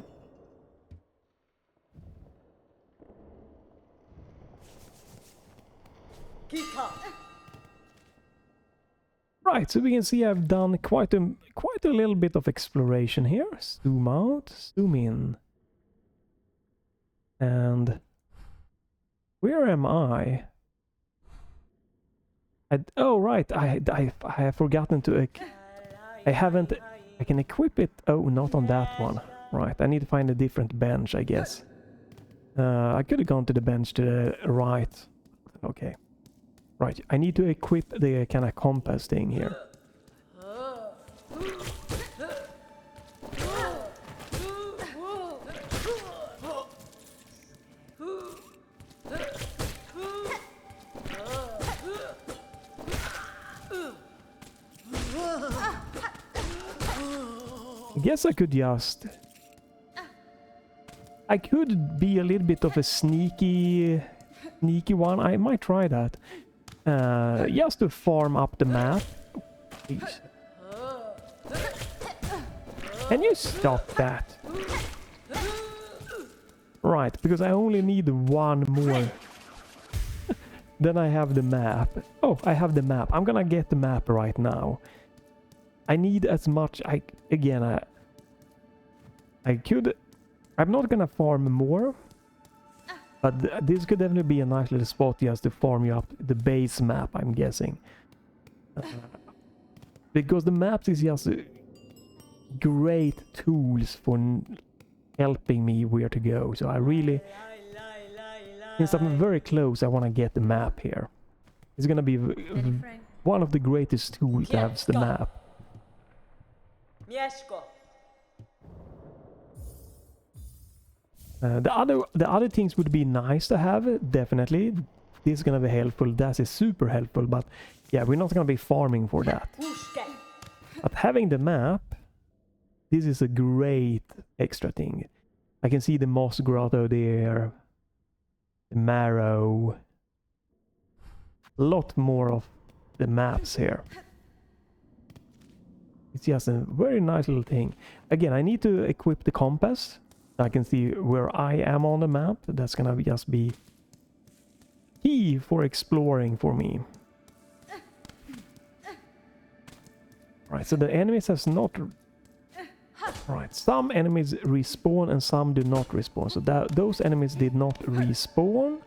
S1: Right, so we can see I've done quite a little bit of exploration here. Zoom out, zoom in. And where am I? Oh right, I have forgotten to I haven't. I can equip it. Oh, not on that one. Right, I need to find a different bench, I guess. I could have gone to the bench to the right. Okay. Right, I need to equip the kind of compass thing here. I guess I could just... I could be a little bit of a sneaky one. I might try that. Just to farm up the map. Please. Can you stop that? Right, because I only need one more. Then I have the map. Oh, I have the map. I'm gonna get the map right now. I need as much... I'm not gonna farm more. But this could definitely be a nice little spot just to farm you up the base map, I'm guessing. Because the maps is just great tools for helping me where to go. So I really... Since I'm very close, I want to get the map here. It's gonna be one of the greatest tools to have the map. The other things would be nice to have, definitely. This is gonna be helpful. That is super helpful, but yeah, we're not gonna be farming for that. But having the map, this is a great extra thing. I can see the moss grotto there, the marrow, a lot more of the maps here. It's just a very nice little thing. Again, I need to equip the compass. I can see where I am on the map. That's gonna just be key for exploring for me. Right, so the enemies has not... Right, some enemies respawn and some do not respawn. So those enemies did not respawn.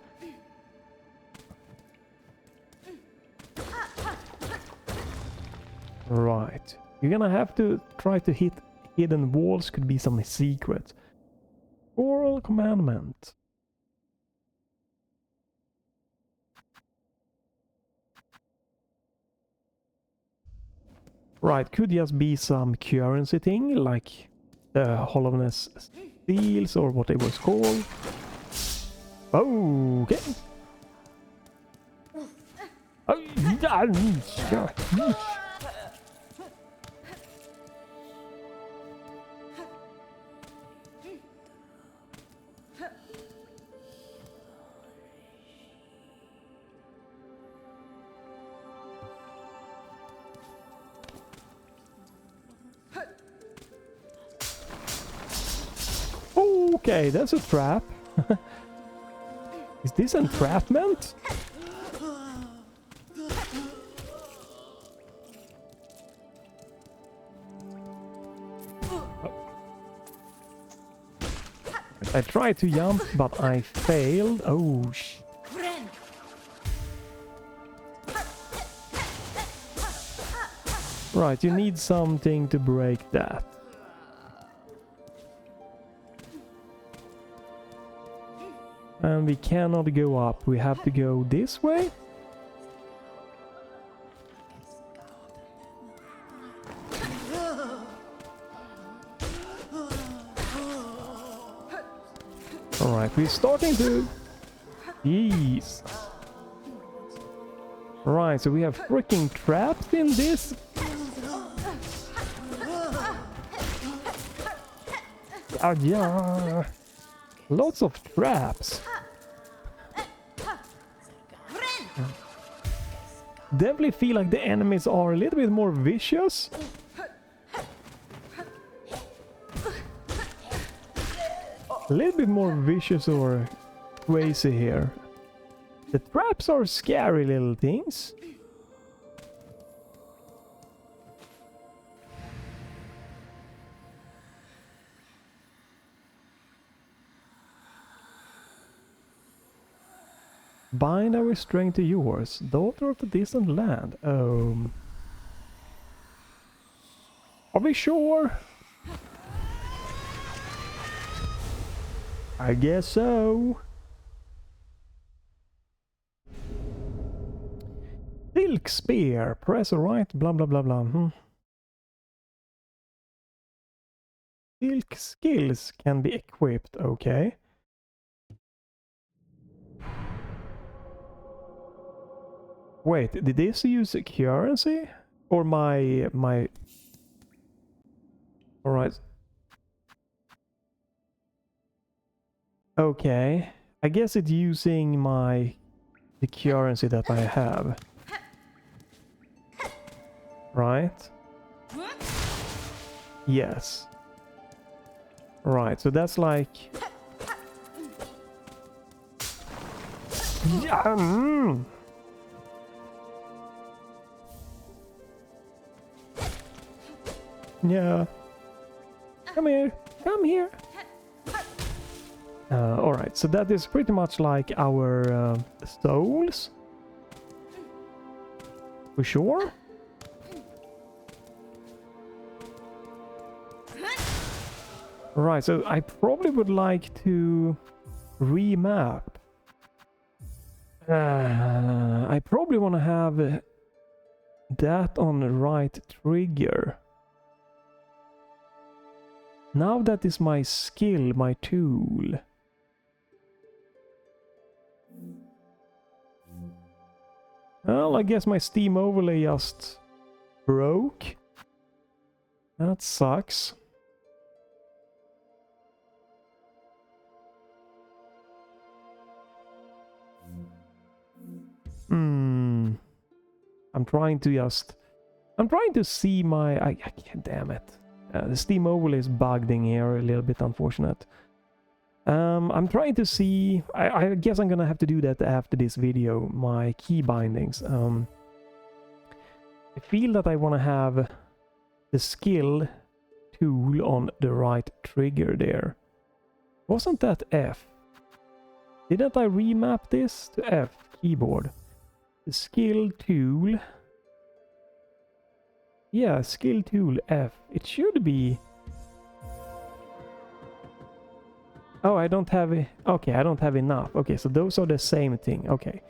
S1: Right. You're gonna have to try to hit hidden walls. Could be some secret. Oral commandment. Right, could just be some currency thing, like the hollowness seals or what it was called. Okay. Okay, that's a trap. Is this entrapment? I tried to jump, but I failed. Oh, right, you need something to break that. And we cannot go up. We have to go this way. Alright, we're starting to... Jeez. Right, so we have freaking traps in this. Yeah. Lots of traps. Definitely feel like the enemies are a little bit more vicious. A little bit more vicious or crazy here. The traps are scary little things. Bind our strength to yours, daughter of the distant land. Are we sure? I guess so. Silk spear, press right, blah blah blah blah. Silk skills can be equipped, okay. Wait, did this use currency? Or my... Alright. Okay. I guess it's using the currency that I have. Right? Yes. Right, so that's like... Yeah, Yeah. Come here. Come here. Alright, so that is pretty much like our souls. For sure. Right, so I probably would like to remap. I probably want to have that on the right trigger. Now that is my skill, my tool. Well, I guess my Steam overlay just broke. That sucks. I'm trying to see my... I can't, damn it. The Steam overlay is bugged in here, a little bit unfortunate. I'm trying to see... I guess I'm gonna have to do that after this video, my key bindings. I feel that I want to have the skill tool on the right trigger there. Wasn't that F? Didn't I remap this to F keyboard? The skill tool... Yeah, skill tool F. It should be... Oh, I don't have it. Okay, I don't have enough. Okay, so those are the same thing. Okay,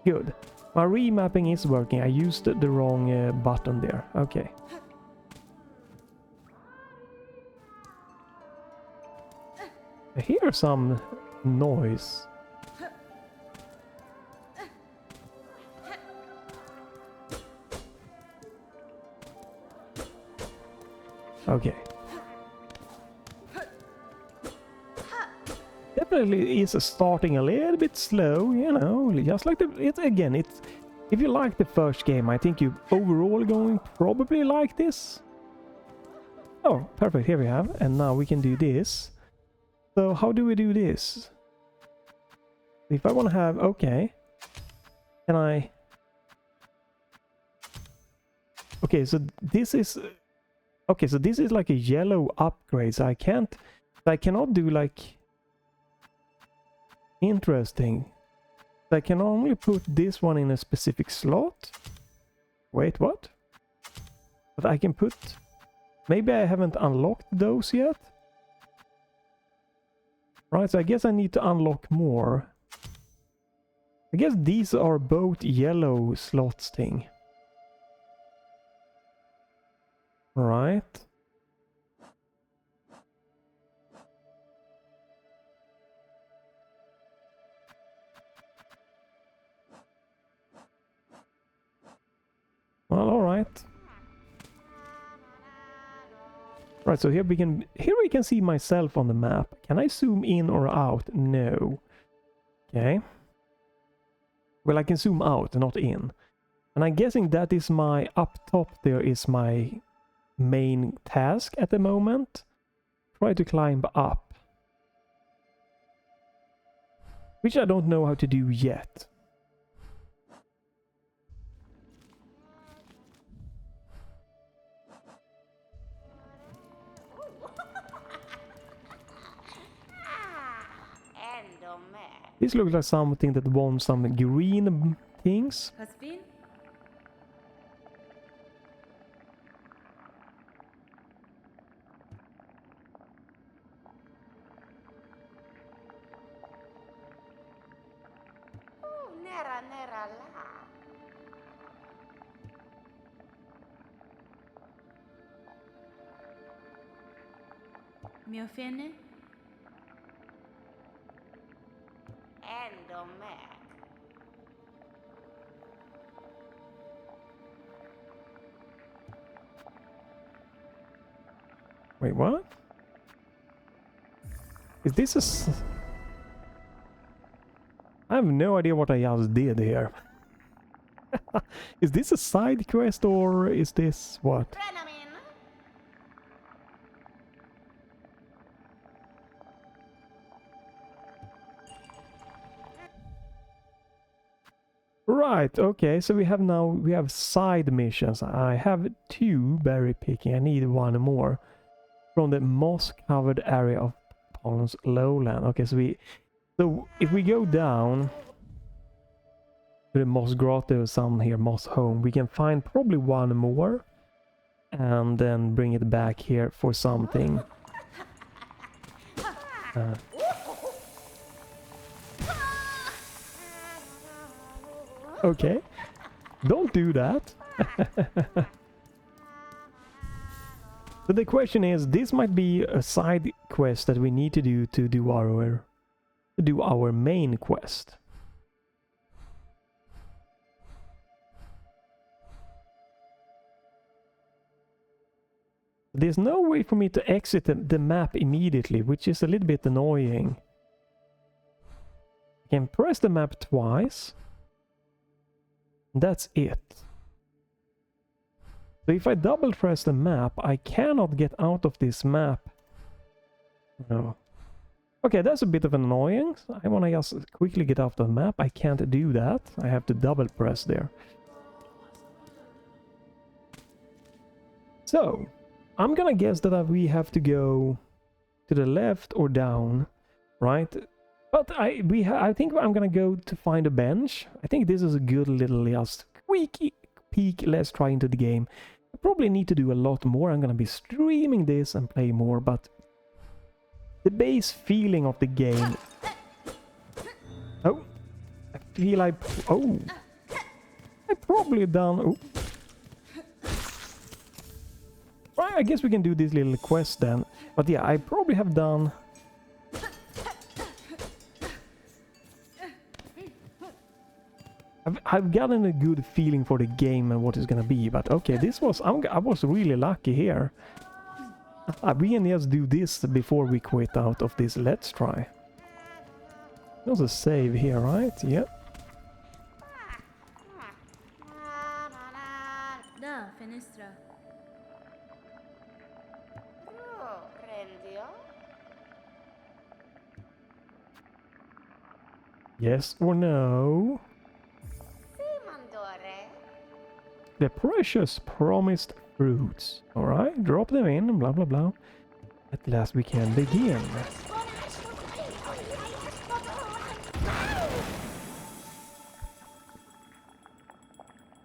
S1: good. My remapping is working. I used the wrong button there. Okay. I hear some noise. Okay. Definitely is starting a little bit slow, you know, just like it's if you like the first game, I think you overall going probably like this. Oh, perfect, here we have, and now we can do this. So how do we do this? If I want to have... Okay. Can I... Okay, so this is... Okay, so this is like a yellow upgrade, so I can't... I cannot do like... Interesting. I can only put this one in a specific slot. Wait, what? But I can put... Maybe I haven't unlocked those yet? Right, so I guess I need to unlock more. I guess these are both yellow slots thing. Right. Well, all right. Right, so here we can see myself on the map. Can I zoom in or out? No. Okay. Well, I can zoom out, not in. And I'm guessing that is my up top there is my main task at the moment. Try to climb up. Which I don't know how to do yet. This looks like something that wants some green things.
S2: Hasbin?
S6: Nera la.
S2: Mi offende?
S6: Endomac.
S1: Wait, what? Is this a... I have no idea what I just did here. Is this a side quest or is this what? Right, okay, so we have side missions. I have 2 berry picking. I need 1 more. From the moss-covered area of Poland's lowland. Okay, so if we go down to the Moss Grotto, some here, Moss Home, we can find probably 1 more. And then bring it back here for something. Okay, don't do that. So the question is, this might be a side quest that we need to do our main quest. There's no way for me to exit the map immediately, which is a little bit annoying. I can press the map twice. That's it. So if I double press the map, I cannot get out of this map. No. Okay, that's a bit of an annoyance. I want to just quickly get out of the map. I can't do that. I have to double press there. So, I'm gonna guess that we have to go to the left or down, right? But I think I'm gonna go to find a bench. I think this is a good little just quick peek. Let's try into the game. I probably need to do a lot more. I'm gonna be streaming this and play more, but the base feeling of the game. Oh, I feel I probably done. Oh. Right, I guess we can do this little quest then. But yeah, I probably have done. I've gotten a good feeling for the game and what it's gonna be, but okay, this was I was really lucky here. We can just do this before we quit out of this. Let's try. There's a save here, right? Yep.
S2: Da, finestra.
S1: Yes or no?
S6: Simandore.
S1: The precious promised fruits. Alright, drop them in, blah blah blah. At last we can begin.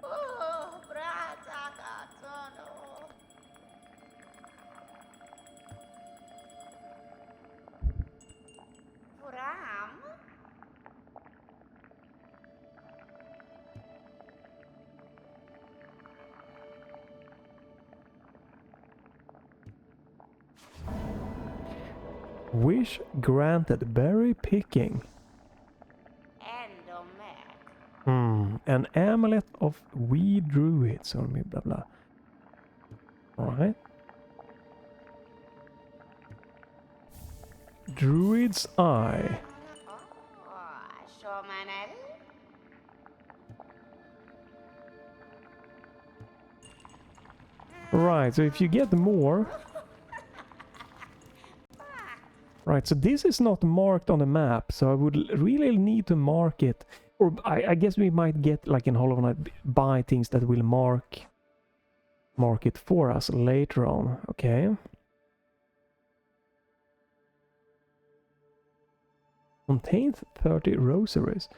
S6: Oh, brata cazzono. Furam?
S1: Wish granted. Berry picking.
S6: Endomek.
S1: An amulet of wee druids, or blah blah. Alright. Druid's eye.
S6: Oh, Shomanel.
S1: Right, so if you get more... Right, so this is not marked on the map, so I would really need to mark it. Or I guess we might get, like in Hollow Knight, buy things that will mark it for us later on, okay? Contains 30 rosaries.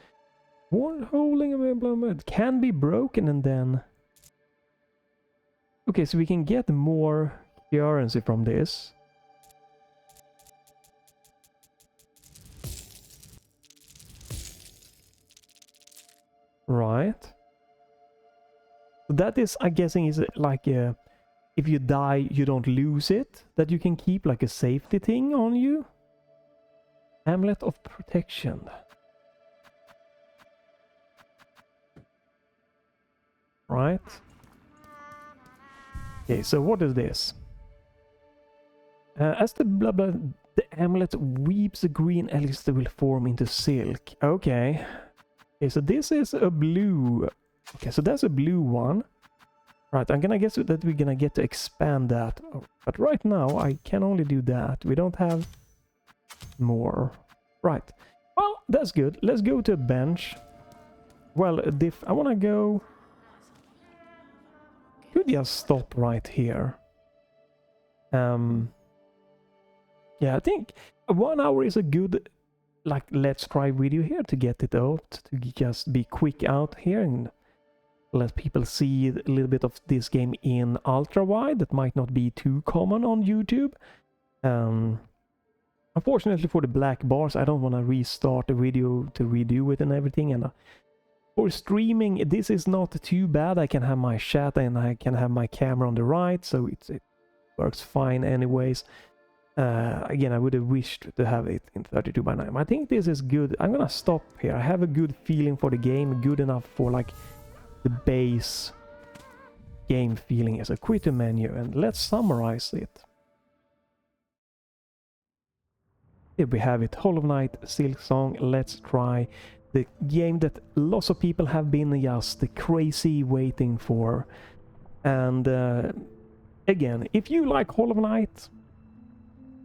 S1: One holding a blah, can be broken and then... Okay, so we can get more currency from this. Right. So that is, I'm guessing, is like a, if you die, you don't lose it. That you can keep like a safety thing on you. Amulet of protection. Right. Okay, so what is this? As the blah blah, the amulet weaves a green elixir will form into silk. Okay. Okay, so this is a blue. Okay, so that's a blue one. Right, I'm gonna guess that we're gonna get to expand that. Oh, but right now, I can only do that. We don't have more. Right. Well, that's good. Let's go to a bench. Well, I wanna go... Could just stop right here. Yeah, I think 1 hour is a good... like let's try video here to get it out, to just be quick out here and let people see a little bit of this game in ultra wide. That might not be too common on YouTube. Unfortunately for the black bars, I don't want to restart the video to redo it and everything, and for streaming this is not too bad. I can have my chat and I can have my camera on the right, so it works fine anyways. Again, I would have wished to have it in 32:9. I think this is good. I'm gonna stop here. I have a good feeling for the game, good enough for like the base game feeling as a quitter menu, and let's summarize it. Here we have it, Hollow Knight, Silksong. Let's try the game that lots of people have been just crazy waiting for. And again, if you like Hollow Knight,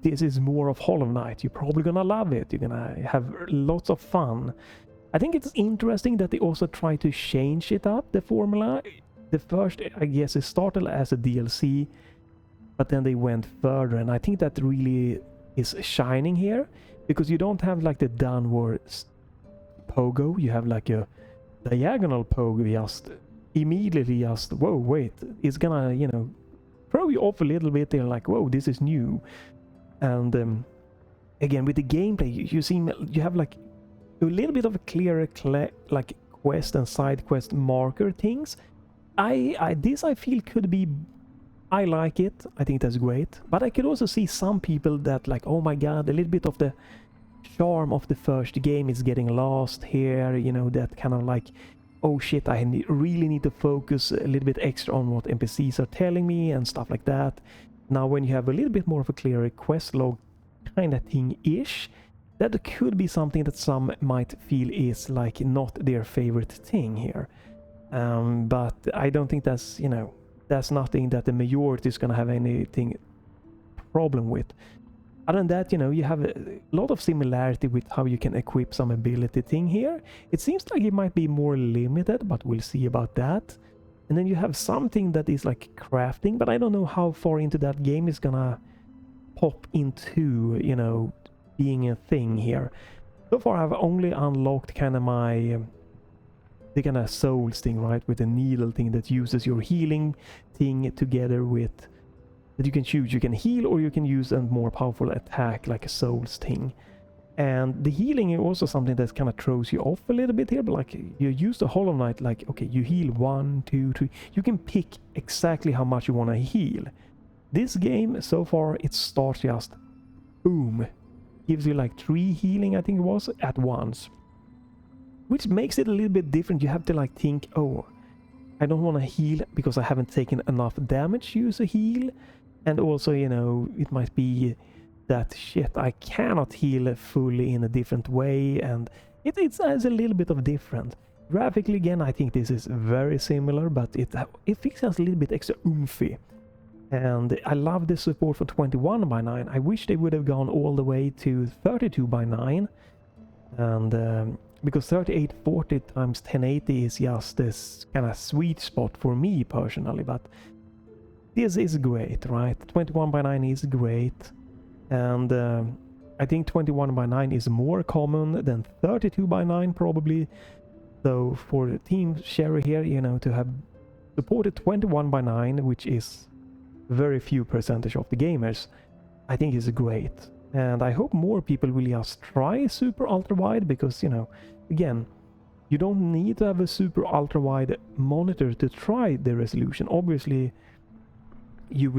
S1: this is more of Hollow Knight. You're probably gonna love it. You're gonna have lots of fun. I think it's interesting that they also try to change it up, the formula. The first, I guess, it started as a DLC, but then they went further, and I think that really is shining here, because you don't have like the downward pogo, you have like a diagonal pogo, just immediately just, whoa, wait, it's gonna, you know, throw you off a little bit there, like, whoa, this is new. And again, with the gameplay, you have like a little bit of a clearer like quest and side quest marker things. This I feel could be, I like it. I think that's great. But I could also see some people that like, oh my god, a little bit of the charm of the first game is getting lost here. You know, that kind of like, oh shit, I really need to focus a little bit extra on what NPCs are telling me and stuff like that. Now, when you have a little bit more of a clearer quest log kind of thing-ish, that could be something that some might feel is like not their favorite thing here. But I don't think that's, you know, that's nothing that the majority is going to have anything problem with. Other than that, you know, you have a lot of similarity with how you can equip some ability thing here. It seems like it might be more limited, but we'll see about that. And then you have something that is like crafting, but I don't know how far into that game is gonna pop into, you know, being a thing here. So far I've only unlocked kind of my the kind of souls thing, right, with the needle thing that uses your healing thing together with that you can choose. You can heal or you can use a more powerful attack like a souls thing. And the healing is also something that kind of throws you off a little bit here, but like you use the Hollow Knight, like, okay, you heal 1, 2, 3. You can pick exactly how much you want to heal. This game, so far, it starts just boom. Gives you like 3 healing, I think it was, at once. Which makes it a little bit different. You have to like think, oh, I don't want to heal because I haven't taken enough damage to use a heal. And also, you know, it might be that shit, I cannot heal fully in a different way, and it's a little bit of different. Graphically, again, I think this is very similar, but it feels a little bit extra oomphy. And I love the support for 21:9. I wish they would have gone all the way to 32:9, and because 3840 times 1080 is just this kind of sweet spot for me personally. But this is great, right? 21:9 is great. And I think 21:9 is more common than 32:9 probably. So for Team Sherry here, you know, to have supported 21:9, which is very few percentage of the gamers, I think is great. And I hope more people will just try super ultra wide, because, you know, again, you don't need to have a super ultra wide monitor to try the resolution. Obviously, you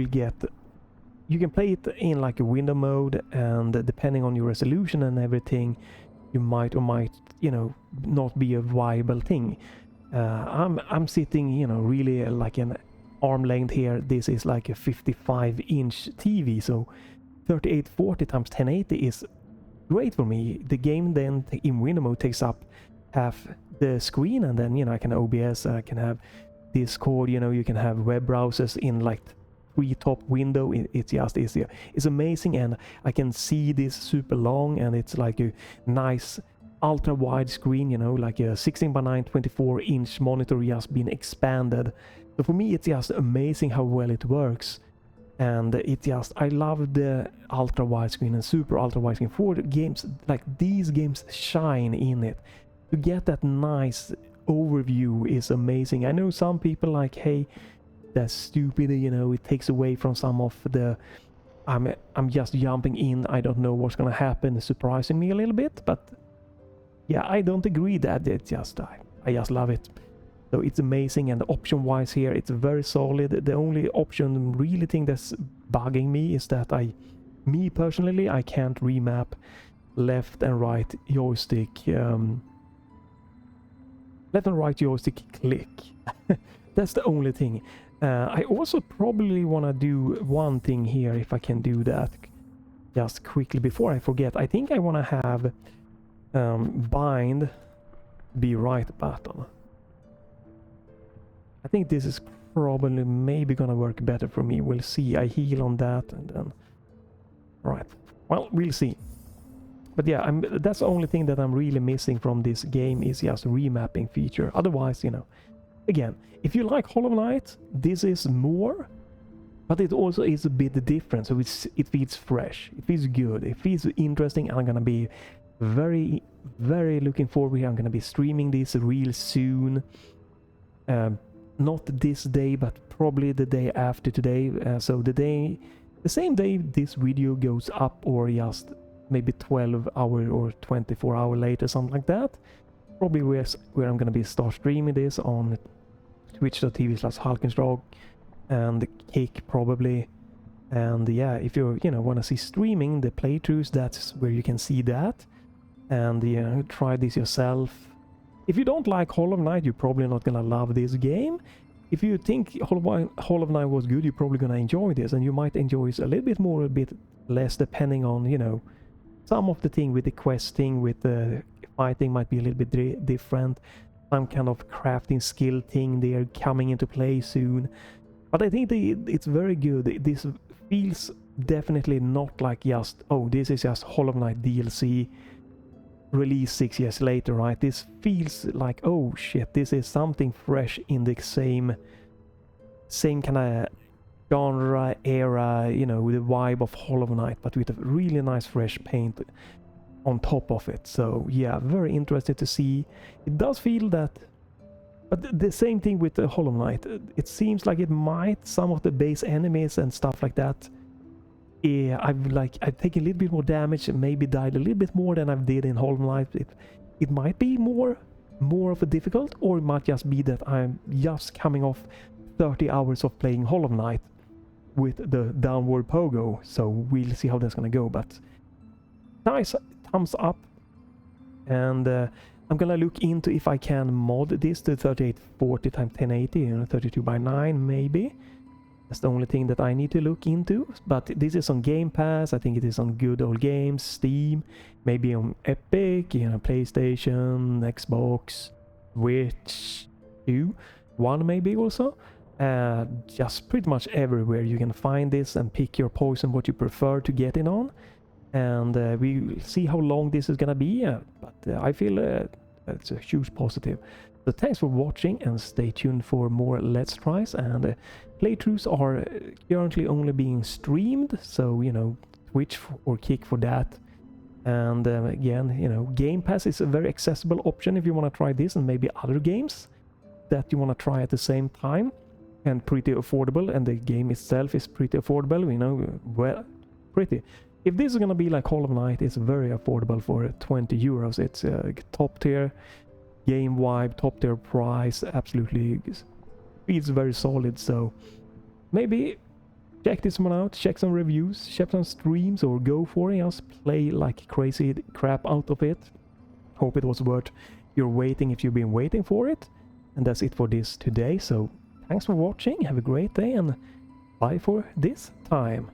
S1: can play it in like a window mode, and depending on your resolution and everything, you might or might, you know, not be a viable thing. I'm sitting, you know, really like an arm length here. This is like a 55-inch TV, so 3840 times 1080 is great for me. The game then in window mode takes up half the screen, and then, you know, I can OBS, I can have Discord, you know, you can have web browsers in like 3 top window. It's just easier. It's amazing, and I can see this super long, and it's like a nice ultra wide screen, you know, like a 16:9 24-inch monitor just been expanded. So for me, it's just amazing how well it works. And I love the ultra wide screen and super ultra wide screen for games like these. Games shine in it. To get that nice overview is amazing. I know some people like, hey, that's stupid, you know, it takes away from some of the I'm just jumping in, I don't know what's gonna happen, surprising me a little bit. But yeah, I don't agree that it's just I just love it. So it's amazing, and the option wise here, it's very solid. The only option really thing that's bugging me is that me personally, I can't remap left and right joystick click. That's the only thing. I also probably want to do one thing here, if I can do that just quickly before I forget. I think I want to have bind be right button. I think this is probably maybe gonna work better for me. We'll see. I heal on that, and then right. Well, we'll see. But yeah, that's the only thing that I'm really missing from this game is just remapping feature. Otherwise, you know, again, if you like Hollow Knight, this is more, but it also is a bit different. So it feels fresh, it feels good, it feels interesting. I'm gonna be very, very looking forward here. I'm gonna be streaming this real soon. Not this day, but probably the day after today. So the same day this video goes up, or just maybe 12 hour or 24 hour later, something like that. Probably where I'm gonna be start streaming this on twitch.tv/Halkenstrog and Kick probably. And yeah, if you want to see streaming the playthroughs, that's where you can see that. And you know, try this yourself. If you don't like Hollow Knight, you're probably not gonna love this game. If you think Hollow Knight was good, you're probably gonna enjoy this, and you might enjoy it a little bit more, a bit less, depending on, you know, some of the thing with the questing, with the fighting might be a little bit different. Some kind of crafting skill thing, they're coming into play soon. But I think it's very good. This feels definitely not like just, oh, this is just Hollow Knight DLC released 6 years later, right? This feels like, oh shit, this is something fresh in the same kind of genre, era, you know, with the vibe of Hollow Knight, but with a really nice fresh paint on top of it. So yeah, very interested to see. It does feel that, but the same thing with the Hollow Knight. It seems like it might, some of the base enemies and stuff like that, yeah, I've taken a little bit more damage and maybe died a little bit more than I did in Hollow Knight. It might be more of a difficult, or it might just be that I'm just coming off 30 hours of playing Hollow Knight with the downward pogo. So we'll see how that's gonna go, but nice thumbs up. And I'm gonna look into if I can mod this to 3840 x 1080, you know, 32:9 maybe. That's the only thing that I need to look into. But this is on Game Pass. I think it is on Good Old Games, Steam, maybe on Epic, you know, PlayStation, Xbox, Switch 2, 1 maybe also. Just pretty much everywhere you can find this, and pick your poison what you prefer to get it on. And we will see how long this is gonna be, but I feel it's a huge positive. So thanks for watching, and stay tuned for more Let's Tries. And playthroughs are currently only being streamed, so you know, Twitch or Kick for that. And again, you know, Game Pass is a very accessible option if you want to try this and maybe other games that you want to try at the same time, and pretty affordable. And the game itself is pretty affordable, you know, well, pretty. If this is gonna be like Hollow Knight, it's very affordable for 20 euros. It's a top tier game vibe, top tier price, absolutely feels very solid. So maybe check this one out, check some reviews, check some streams, or go for it, just play like crazy crap out of it. Hope it was worth your waiting if you've been waiting for it. And that's it for this today. So thanks for watching, have a great day, and bye for this time.